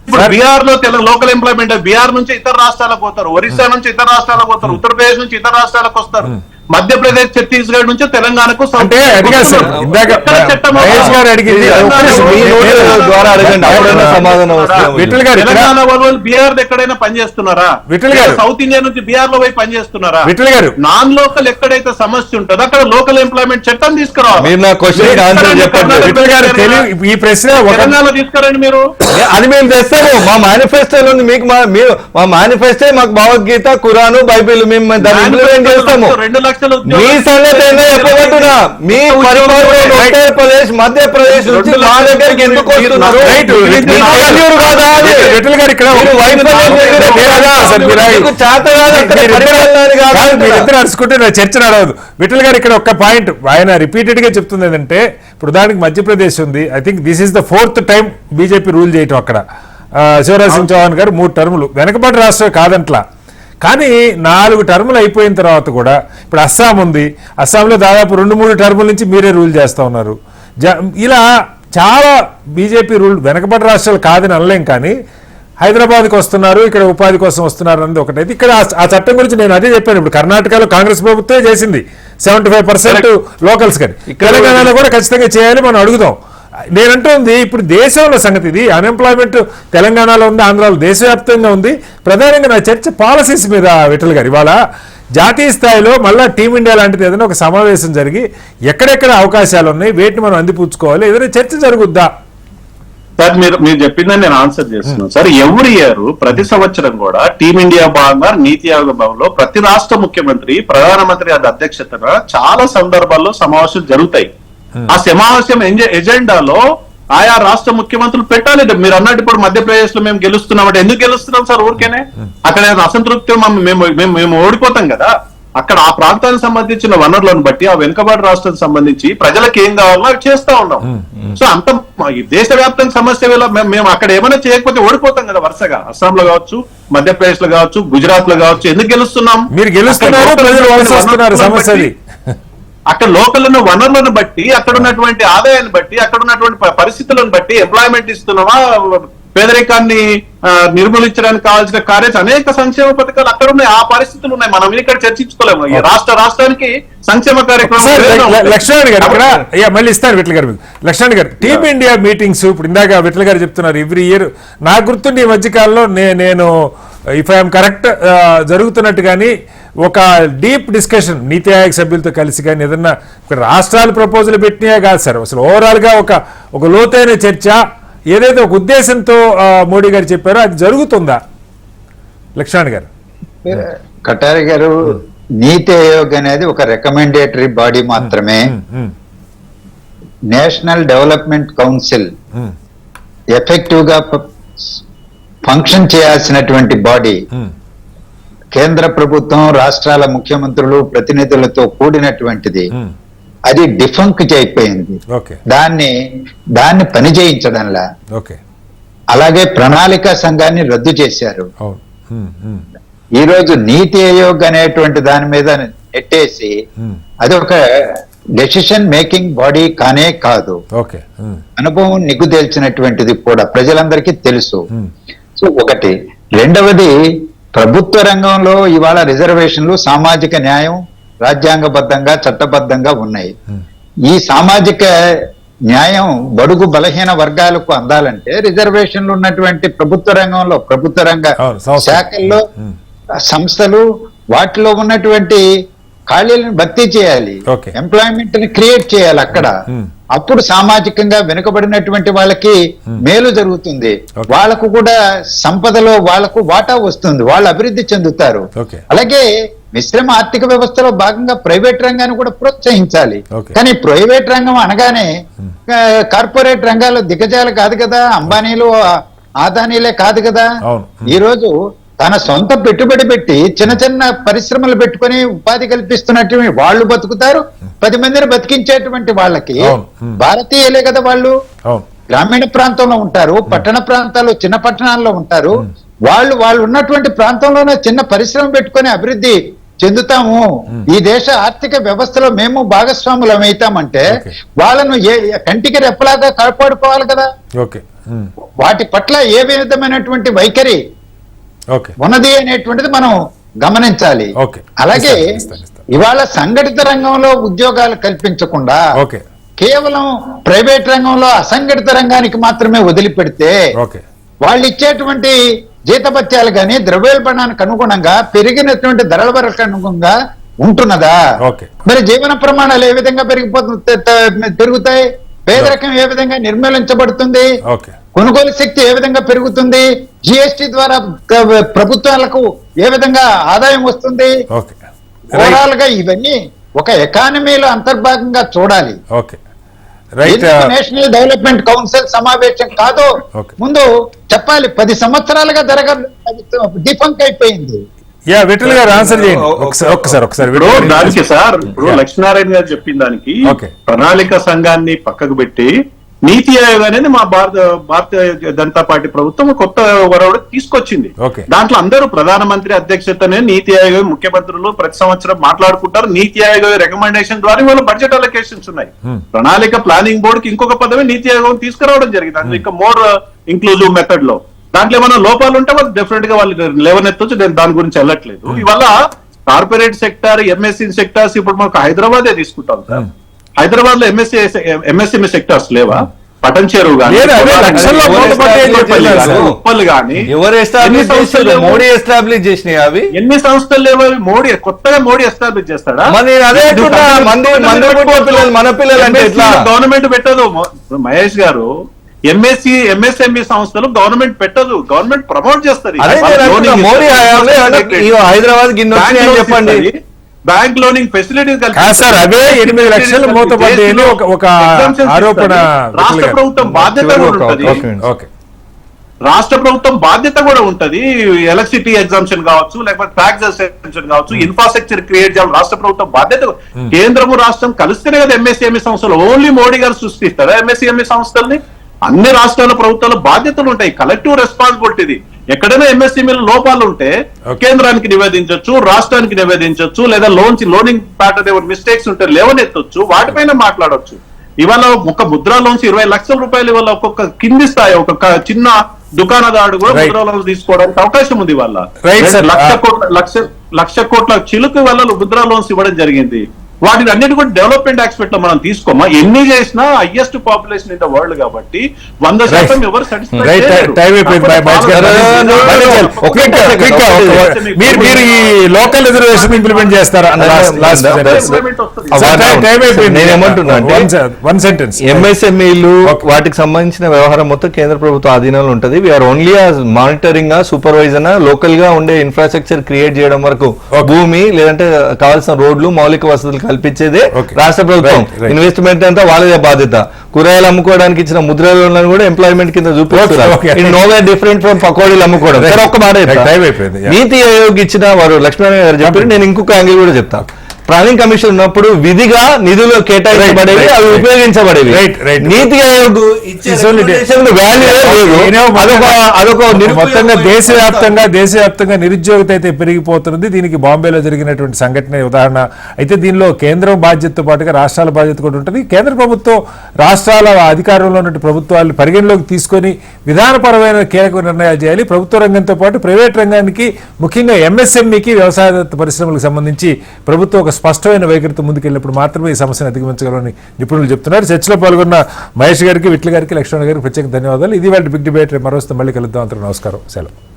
S4: ఇప్పుడు
S1: సార్.
S4: బీహార్ లో లోకల్ ఎంప్లాయ్మెంట్ బీహార్ నుంచి ఇతర రాష్ట్రాలకు పోతారు, ఒరిస్సా నుంచి ఇతర రాష్ట్రాలకు పోతారు, ఉత్తరప్రదేశ్ నుంచి ఇతర రాష్ట్రాలకు వస్తారు, మధ్యప్రదేశ్, ఛత్తీస్గఢ్ నుంచి తెలంగాణకు
S1: అంటే అడిగా సార్ ఇందాక
S4: ఎక్కడ చట్టం
S1: మహేష్ గారు అడిగింది ఒక్క నిమిషం.
S3: మీ నోట్ల ద్వారా అడగండి, అప్పుడైనా సమాధానం వస్తుంది.
S1: విఠల్ గారు ఇక్కడ-
S4: తెలంగాణ వాళ్ళు బీహార్ ఎక్కడైనా పనిచేస్తున్నారా?
S1: విఠల్ గారు.
S4: సౌత్ ఇండియా నుంచి బీహార్ లో పోయి పనిచేస్తున్నారా?
S1: విఠల్ గారు.
S4: నాన్ లోకల్ ఎక్కడైతే సమస్య ఉంటుందో అక్కడ లోకల్ ఎంప్లాయ్మెంట్ చట్టం తీసుకురావాలి.
S3: మీరు నా క్వశ్చన్ ఆన్సర్ చెప్పండి.
S1: విఠల్ గారు ఈ ప్రశ్న ఒక
S4: తెలంగాణలో తీసుకురండి మీరు.
S3: అది మేము తెస్తాము. మా మేనిఫెస్టోలో ఉంది. మీకు మా మేనిఫెస్టో మాకు భగవద్గీత, ఖురాను, బైబిల్ మేము దాన్ని ఇంప్లిమెంట్ చేస్తాము.
S4: 2 లక్షల
S3: మీ సంగతి ఏందో చెప్పబట్టున్నా. మీ పరిపాలన ఉత్తరప్రదేశ్, మధ్యప్రదేశ్ నుంచి మా దగ్గరికి ఎందుకు వస్తున్నారు?
S1: రైట్.
S3: మీ failure కాదా అది?
S1: విఠల్ గారు ఇక్కడ
S3: మీరు వైఫల్యం చేసిన
S1: కాదా సార్, మీరు
S3: మీకు చేత కాదు అక్కడ పరిపాలన కాదు.
S1: మీరిద్దరు అరుచుకుంటే నా చర్చ నడవదు. విఠల్ గారు ఇక్కడ ఒక్క పాయింట్ ఆయన రిపీటెడ్ గా చెప్తుంది ఏంటంటే ఇప్పుడు దానికి మధ్యప్రదేశ్ ఉంది. I think this is the 4th time BJP rule చేయటం అక్కడ. శివరాజ్ సింగ్ చౌహాన్ గారు 3 టర్ములు వెనకబడి రాష్ట్రం కాదంట్లా. కానీ 4 టర్ములు అయిపోయిన తర్వాత కూడా ఇప్పుడు అస్సాం ఉంది. అస్సాంలో దాదాపు 2-3 టర్ముల నుంచి మీరే రూల్ చేస్తూ ఉన్నారు. ఇలా చాలా బీజేపీ రూల్ వెనకబడి రాష్ట్రాలు కాదని అనలేం. కానీ హైదరాబాద్కి వస్తున్నారు, ఇక్కడ ఉపాధి కోసం వస్తున్నారు అన్నది ఒకటైతే ఇక్కడ ఆ చట్టం గురించి నేను అదే చెప్పాను. ఇప్పుడు కర్ణాటకలో కాంగ్రెస్ ప్రభుత్వమే చేసింది 75% లోకల్స్ కానీ. తెలంగాణలో కూడా ఖచ్చితంగా చేయాలి, మనం అడుగుదాం. నేనంటుంది ఇప్పుడు దేశంలో సంగతి ఇది. అన్ఎంప్లాయ్మెంట్ తెలంగాణలో ఉంది, ఆంధ్రాలో దేశవ్యాప్తంగా ఉంది. ప్రధానంగా నా చర్చ పాలసీస్ మీద విఠల్ గారు. ఇవాళ జాతీయ స్థాయిలో మళ్ళా టీమిండియా లాంటిది ఏదైనా ఒక సమావేశం జరిగి ఎక్కడెక్కడ అవకాశాలు ఉన్నాయి, వేటిని మనం అందిపుచ్చుకోవాలి, ఏదైనా చర్చ జరుగుద్దా?
S4: సార్ మీరు చెప్పిందని నేను ఆన్సర్ చేస్తున్నాను సార్. ఎవ్రీ ఇయర్ ప్రతి సంవత్సరం కూడా టీమిండియా భాగంగా నీతి ఆయోగ భవన్లో ప్రతి రాష్ట్ర ముఖ్యమంత్రి, ప్రధానమంత్రి గారి అధ్యక్షతన చాలా సందర్భాల్లో సమావేశాలు జరుగుతాయి. ఆ సమావేశం ఎజెండాలో ఆయా రాష్ట్ర ముఖ్యమంత్రులు పెట్టాలి. మీరు అన్నట్టు ఇప్పుడు మధ్యప్రదేశ్ లో మేము గెలుస్తున్నామంటే ఎందుకు గెలుస్తున్నాం సార్? ఊరికేనే అక్కడ అసంతృప్తి మేము ఓడిపోతాం కదా. అక్కడ ఆ ప్రాంతానికి సంబంధించిన వనరులను బట్టి ఆ వెనుకబడి రాష్ట్రానికి సంబంధించి ప్రజలకు ఏం కావాలో అవి చేస్తా ఉన్నాం. సో అంత దేశవ్యాప్తంగా సమస్య మేము అక్కడ ఏమైనా చేయకపోతే ఓడిపోతాం కదా వరుసగా. అస్సాంలో కావచ్చు, మధ్యప్రదేశ్ లో కావచ్చు, గుజరాత్ లో కావచ్చు. ఎందుకు గెలుస్తున్నాం?
S1: మీరు గెలుస్తున్నారు, ప్రజలు వలస వస్తున్నారు. సమస్య అది.
S4: అక్కడ లోకల్ ఉన్న వనరులను బట్టి, అక్కడ ఉన్నటువంటి ఆదాయాన్ని బట్టి, అక్కడ ఉన్నటువంటి పరిస్థితులను బట్టి ఎంప్లాయ్మెంట్ ఇస్తున్నావా, పేదరికాన్ని నిర్మూలించడానికి కావాల్సిన అనేక సంక్షేమ పథకాలు అక్కడ ఉన్నాయి. ఆ పరిస్థితులు ఉన్నాయి. మనం ఇక్కడ చర్చించుకోలేము. ఈ రాష్ట్రానికి సంక్షేమ కార్యక్రమం.
S1: లక్ష్మణ్ గారు ఇక్కడ మళ్ళీ ఇస్తాను విఠల్ గారు. లక్ష్మణ్ గారు టీమిండియా మీటింగ్స్ ఇప్పుడు ఇందాక విఠల్ గారు చెప్తున్నారు ఎవ్రీ ఇయర్. నాకు గుర్తుండి ఈ మధ్యకాలంలో నేను ఇఫ్ ఐఎమ్ కరెక్ట్ జరుగుతున్నట్టు కానీ ఒక డీప్ డిస్కషన్ నీతి ఆయోగ్ సభ్యులతో కలిసి కానీ ఏదన్నా రాష్ట్రాలు ప్రపోజల్ పెట్టినా కాదు సార్, అసలు ఓవరాల్ గా ఒక లోతైన చర్చ ఏదైతే ఒక ఉద్దేశంతో మోడీ గారు చెప్పారో అది జరుగుతుందా? లక్ష్మణ్ గారు.
S2: కటారి గారు, నీతి ఆయోగ్ అనేది ఒక రికమెండేటరీ బాడీ మాత్రమే. నేషనల్ డెవలప్మెంట్ కౌన్సిల్ ఎఫెక్టివ్ గా ఫంక్షన్ చేయాల్సినటువంటి బాడీ. కేంద్ర ప్రభుత్వం, రాష్ట్రాల ముఖ్యమంత్రులు, ప్రతినిధులతో కూడినటువంటిది. అది డిఫంక్ అయిపోయింది.
S1: ఓకే
S2: దాన్ని పని చేయించడంలా.
S1: ఓకే
S2: అలాగే ప్రణాళికా సంఘాన్ని రద్దు చేశారు.
S1: అవును.
S2: ఈ రోజు నీతి ఆయోగ్ అనేటువంటి దాని మీద నెట్టేసి అది ఒక డెసిషన్ మేకింగ్ బాడీ కానే కాదు.
S1: ఓకే
S2: అనుభవం నిగ్గుదేల్చినటువంటిది కూడా ప్రజలందరికీ తెలుసు. సో ఒకటి. రెండవది, ప్రభుత్వ రంగంలో ఇవాళ రిజర్వేషన్లు సామాజిక న్యాయం రాజ్యాంగబద్ధంగా చట్టబద్ధంగా ఉన్నాయి. ఈ సామాజిక న్యాయం బడుగు బలహీన వర్గాలకు అందాలంటే రిజర్వేషన్లు ఉన్నటువంటి ప్రభుత్వ రంగంలో ప్రభుత్వ రంగ శాఖల్లో సంస్థలు వాటిలో ఉన్నటువంటి ఖాళీలను భర్తీ చేయాలి, ఎంప్లాయ్మెంట్ ని క్రియేట్ చేయాలి అక్కడ. అప్పుడు సామాజికంగా వెనుకబడినటువంటి వాళ్ళకి మేలు జరుగుతుంది, వాళ్ళకు కూడా సంపదలో వాళ్ళకు వాటా వస్తుంది, వాళ్ళు అభివృద్ధి చెందుతారు. అలాగే మిశ్రమ ఆర్థిక వ్యవస్థలో భాగంగా ప్రైవేట్ రంగాన్ని కూడా ప్రోత్సహించాలి. కానీ ప్రైవేట్ రంగం అనగానే కార్పొరేట్ రంగాలు దిగజాలు కాదు కదా, అంబానీలు ఆదానీలే కాదు కదా. ఈ రోజు తన సొంత పెట్టుబడి పెట్టి చిన్న చిన్న పరిశ్రమలు పెట్టుకుని ఉపాధి కల్పిస్తున్నటువంటి వాళ్ళు బతుకుతారు. 10 మందిని బతికించేటువంటి వాళ్ళకి భారతీయులే కదా వాళ్ళు. గ్రామీణ ప్రాంతంలో ఉంటారు, పట్టణ ప్రాంతాల్లో చిన్న పట్టణాల్లో ఉంటారు. వాళ్ళు ఉన్నటువంటి ప్రాంతంలోనే చిన్న పరిశ్రమ పెట్టుకుని అభివృద్ధి చెందుతాము, ఈ దేశ ఆర్థిక వ్యవస్థలో మేము భాగస్వాములం అవుతామంటే వాళ్ళను కంటికి రెప్పలాగా కాపాడుకోవాలి కదా. వాటి పట్ల ఏ విధమైనటువంటి వైఖరి ఉన్నది అనేటువంటిది మనం గమనించాలి. అలాగే ఇవాళ సంఘటిత రంగంలో ఉద్యోగాలు కల్పించకుండా కేవలం ప్రైవేట్ రంగంలో అసంఘటిత రంగానికి మాత్రమే వదిలిపెడితే వాళ్ళు ఇచ్చేటువంటి జీతభత్యాలు కానీ ద్రవ్యోల్బణానికి అనుగుణంగా పెరిగినటువంటి ధరల వరకు అనుగుణంగా ఉంటున్నదా? మరి జీవన ప్రమాణాలు ఏ విధంగా పెరుగుతాయి? పేదరికం ఏ విధంగా నిర్మూలించబడుతుంది? కొనుగోలు శక్తి ఏ విధంగా పెరుగుతుంది? జిఎస్టి ద్వారా ప్రభుత్వాలకు ఏ విధంగా ఆదాయం వస్తుంది? ఓవరాల్ గా ఇవన్నీ ఒక ఎకానమీలో అంతర్భాగంగా చూడాలి. నేషనల్ డెవలప్మెంట్ కౌన్సిల్ సమావేశం కాదు, ముందు చెప్పాలి. 10 సంవత్సరాలుగా డిఫంక్ అయిపోయింది.
S1: విఠల్ గారు ఆన్సర్ చేయండి ఒకసారి.
S4: దానికి సార్, ఇప్పుడు లక్ష్మీనారాయణ గారు చెప్పిన దానికి ప్రణాళిక సంఘాన్ని పక్కకు పెట్టి నీతి ఆయోగ్ అనేది మా భారతీయ జనతా పార్టీ ప్రభుత్వం కొత్త వరవడి తీసుకొచ్చింది. దాంట్లో అందరూ ప్రధానమంత్రి అధ్యక్షతనే నీతి ఆయోగ్ ముఖ్యమంత్రులు ప్రతి సంవత్సరం మాట్లాడుకుంటారు. నీతి ఆయోగ్ రికమెండేషన్ ద్వారా ఇవాళ బడ్జెట్ అలొకేషన్స్ ఉన్నాయి. ప్రణాళిక ప్లానింగ్ బోర్డుకి ఇంకొక పదవి నీతి ఆయోగం తీసుకురావడం జరిగింది. అందులో ఇంకా మోర్ ఇంక్లూజివ్ మెథడ్ లో దాంట్లో ఏమైనా లోపాలు ఉంటే వాళ్ళు డెఫినెట్ గా వాళ్ళు లేవనెత్తొచ్చు. నేను దాని గురించి వెళ్ళట్లేదు. ఇవాళ కార్పొరేట్ సెక్టార్, ఎంఎస్సీ సెక్టార్స్ ఇప్పుడు మనకు హైదరాబాదే తీసుకుంటాం సార్. హైదరాబాద్ లో ఎంఎస్ఎంఈ సెక్టార్స్ లేవా? పటన్ చెరువు కానీ, ఉప్పల్ కానీ
S3: మోడీ ఎస్టాబ్లిష్ చేసినాయి. అవి
S4: ఎన్ని సంస్థలు లేవు? మోడీ కొత్తగా ఎస్టాబ్లిష్ చేస్తాడా?
S3: మన పిల్లలు అంటే
S4: గవర్నమెంట్ పెట్టదు. మహేష్ గారు, ఎంఎస్ఎంఈ సంస్థలు గవర్నమెంట్ పెట్టదు, గవర్నమెంట్ ప్రమోట్ చేస్తుంది.
S3: హైదరాబాద్ చెప్పండి.
S4: బ్యాంక్ లోనింగ్ ఫెసిలిటీస్
S1: సార్, అవే 8 లక్షలు మూతపడ్డాయని ఒక ఆరోపణ.
S4: రాష్ట్ర ప్రభుత్వం బాధ్యత కూడా ఉంటది. రాష్ట్ర ప్రభుత్వం బాధ్యత కూడా ఉంటది. ఎలక్ట్రిసిటీ ఎగ్జామ్షన్ కావచ్చు, లేకపోతే ట్యాక్స్ ఎగ్జామ్షన్ కావచ్చు, ఇన్ఫ్రాస్ట్రక్చర్ క్రియేట్ చేయాలి. రాష్ట్ర ప్రభుత్వం బాధ్యత. కేంద్రము రాష్ట్రం కలిస్తేనే కదా ఎంఎస్ఎంఈ సంస్థలు. ఓన్లీ మోడీ గారు సృష్టిస్తారా ఎంఎస్ఎంఈ సంస్థల్ని? అన్ని రాష్ట్రాల ప్రభుత్వాల బాధ్యతలు ఉంటాయి. కలెక్టివ్ రెస్పాన్సిబిలిటీ ఇది. ఎక్కడైనా ఎంఎస్ఎంఈలో లోపాలు ఉంటే కేంద్రానికి నివేదించవచ్చు, రాష్ట్రానికి నివేదించవచ్చు, లేదా లోనింగ్ ప్యాటర్న్ మిస్టేక్స్ ఉంటే లేవనెత్తొచ్చు, వాటిపైన మాట్లాడవచ్చు. ఇవాళ ఒక ముద్రా లోన్స్ 20 లక్షల రూపాయలు ఇవాళ ఒక్కొక్క కింది స్థాయి ఒక చిన్న దుకాణదారుడు కూడా ముద్రా లోన్స్ తీసుకోవడానికి అవకాశం ఉంది. వాళ్ళ 1,00,00,000 కోట్ల చిలుకు వల్ల ముద్రా లోన్స్ ఇవ్వడం జరిగింది. వాటిని అన్నిటి కూడా డెవలప్మెంట్ ఆస్పెక్ట్ లో మనం తీసుకోమా? ఎన్ని చేసినా highest population in the world కాబట్టి 100% ఎవరు
S1: మీరు ఈ లోకల్ రిజర్వేషన్ ఇంప్లిమెంట్ చేస్తారా?
S3: ఎంఎస్ఎంఈలు వాటికి సంబంధించిన వ్యవహారం మొత్తం కేంద్ర ప్రభుత్వ ఆధీనంలో ఉంటది. VR only monitoring supervisor local గా ఉండే ఇన్ఫ్రాస్ట్రక్చర్ క్రియేట్ చేయడం వరకు భూమి లేదంటే కావాల్సిన రోడ్లు మౌలిక వసతులు కల్పించేదే రాష్ట్ర ప్రభుత్వం. ఇన్వెస్ట్మెంట్ అంతా వాళ్ళదే బాధ్యత. కూరగాయలు అమ్ముకోవడానికి ఇచ్చిన ముద్ర లోన్లను కూడా ఎంప్లాయ్మెంట్ కింద చూపిస్తారు. నోవే డిఫరెంట్ ఫ్రమ్ పకోడీలు అమ్ముకోవడం. ఒక్క మాట నీతి ఆయోగ్ ఇచ్చిన వారు లక్ష్మీనారాయణ గారు చెప్పారు. నేను ఇంకొక యాంగిల్ కూడా చెప్తాను. ప్లానింగ్ కమిషన్ ఉన్నప్పుడు విధిగా నిధులు కేటాయించబడేవి,
S1: Right,
S3: అవి
S1: right.
S3: ఉపయోగించబడేవి.
S1: Right.
S3: నీతి ఆయోగ్ ఇచ్చే
S1: It's only
S3: recommendation value లేదు. అదొక
S1: మొత్తంగా
S3: నిరుపయోగమైన
S1: దేశవ్యాప్తంగా నిరుద్యోగత అయితే పెరిగిపోతుంది. దీనికి బాంబేలో జరిగినటువంటి సంఘటన ఉదాహరణ. అయితే దీనిలో కేంద్రం బాధ్యతతో పాటుగా రాష్ట్రాల బాధ్యత కూడా ఉంటుంది. కేంద్ర ప్రభుత్వం రాష్ట్రాల అధికారంలో ఉన్న ప్రభుత్వాలు పరిగణలోకి తీసుకొని విధానపరమైన కీలక నిర్ణయాలు చేయాలి. ప్రభుత్వ రంగంతో పాటు ప్రైవేట్ రంగానికి, ముఖ్యంగా ఎంఎస్ఎంఈకి, వ్యవసాయ పరిశ్రమలకు సంబంధించి ప్రభుత్వం ఒక స్పష్టమైన వైఖరితో ముందుకెళ్ళినప్పుడు మాత్రమే ఈ సమస్యను అధిగమించగలమని నిపుణులు చెప్తున్నారు. చర్చలో పాల్గొన్న మహేష్ గారికి, విట్ల గారికి, లక్ష్మణ్ గారికి ప్రత్యేక ధన్యవాదాలు. ఇది వాళ్ళ బిగ్ డిబేట్. మరో మళ్ళీ కలుద్దాం. అంతా నమస్కారం, సెలవు.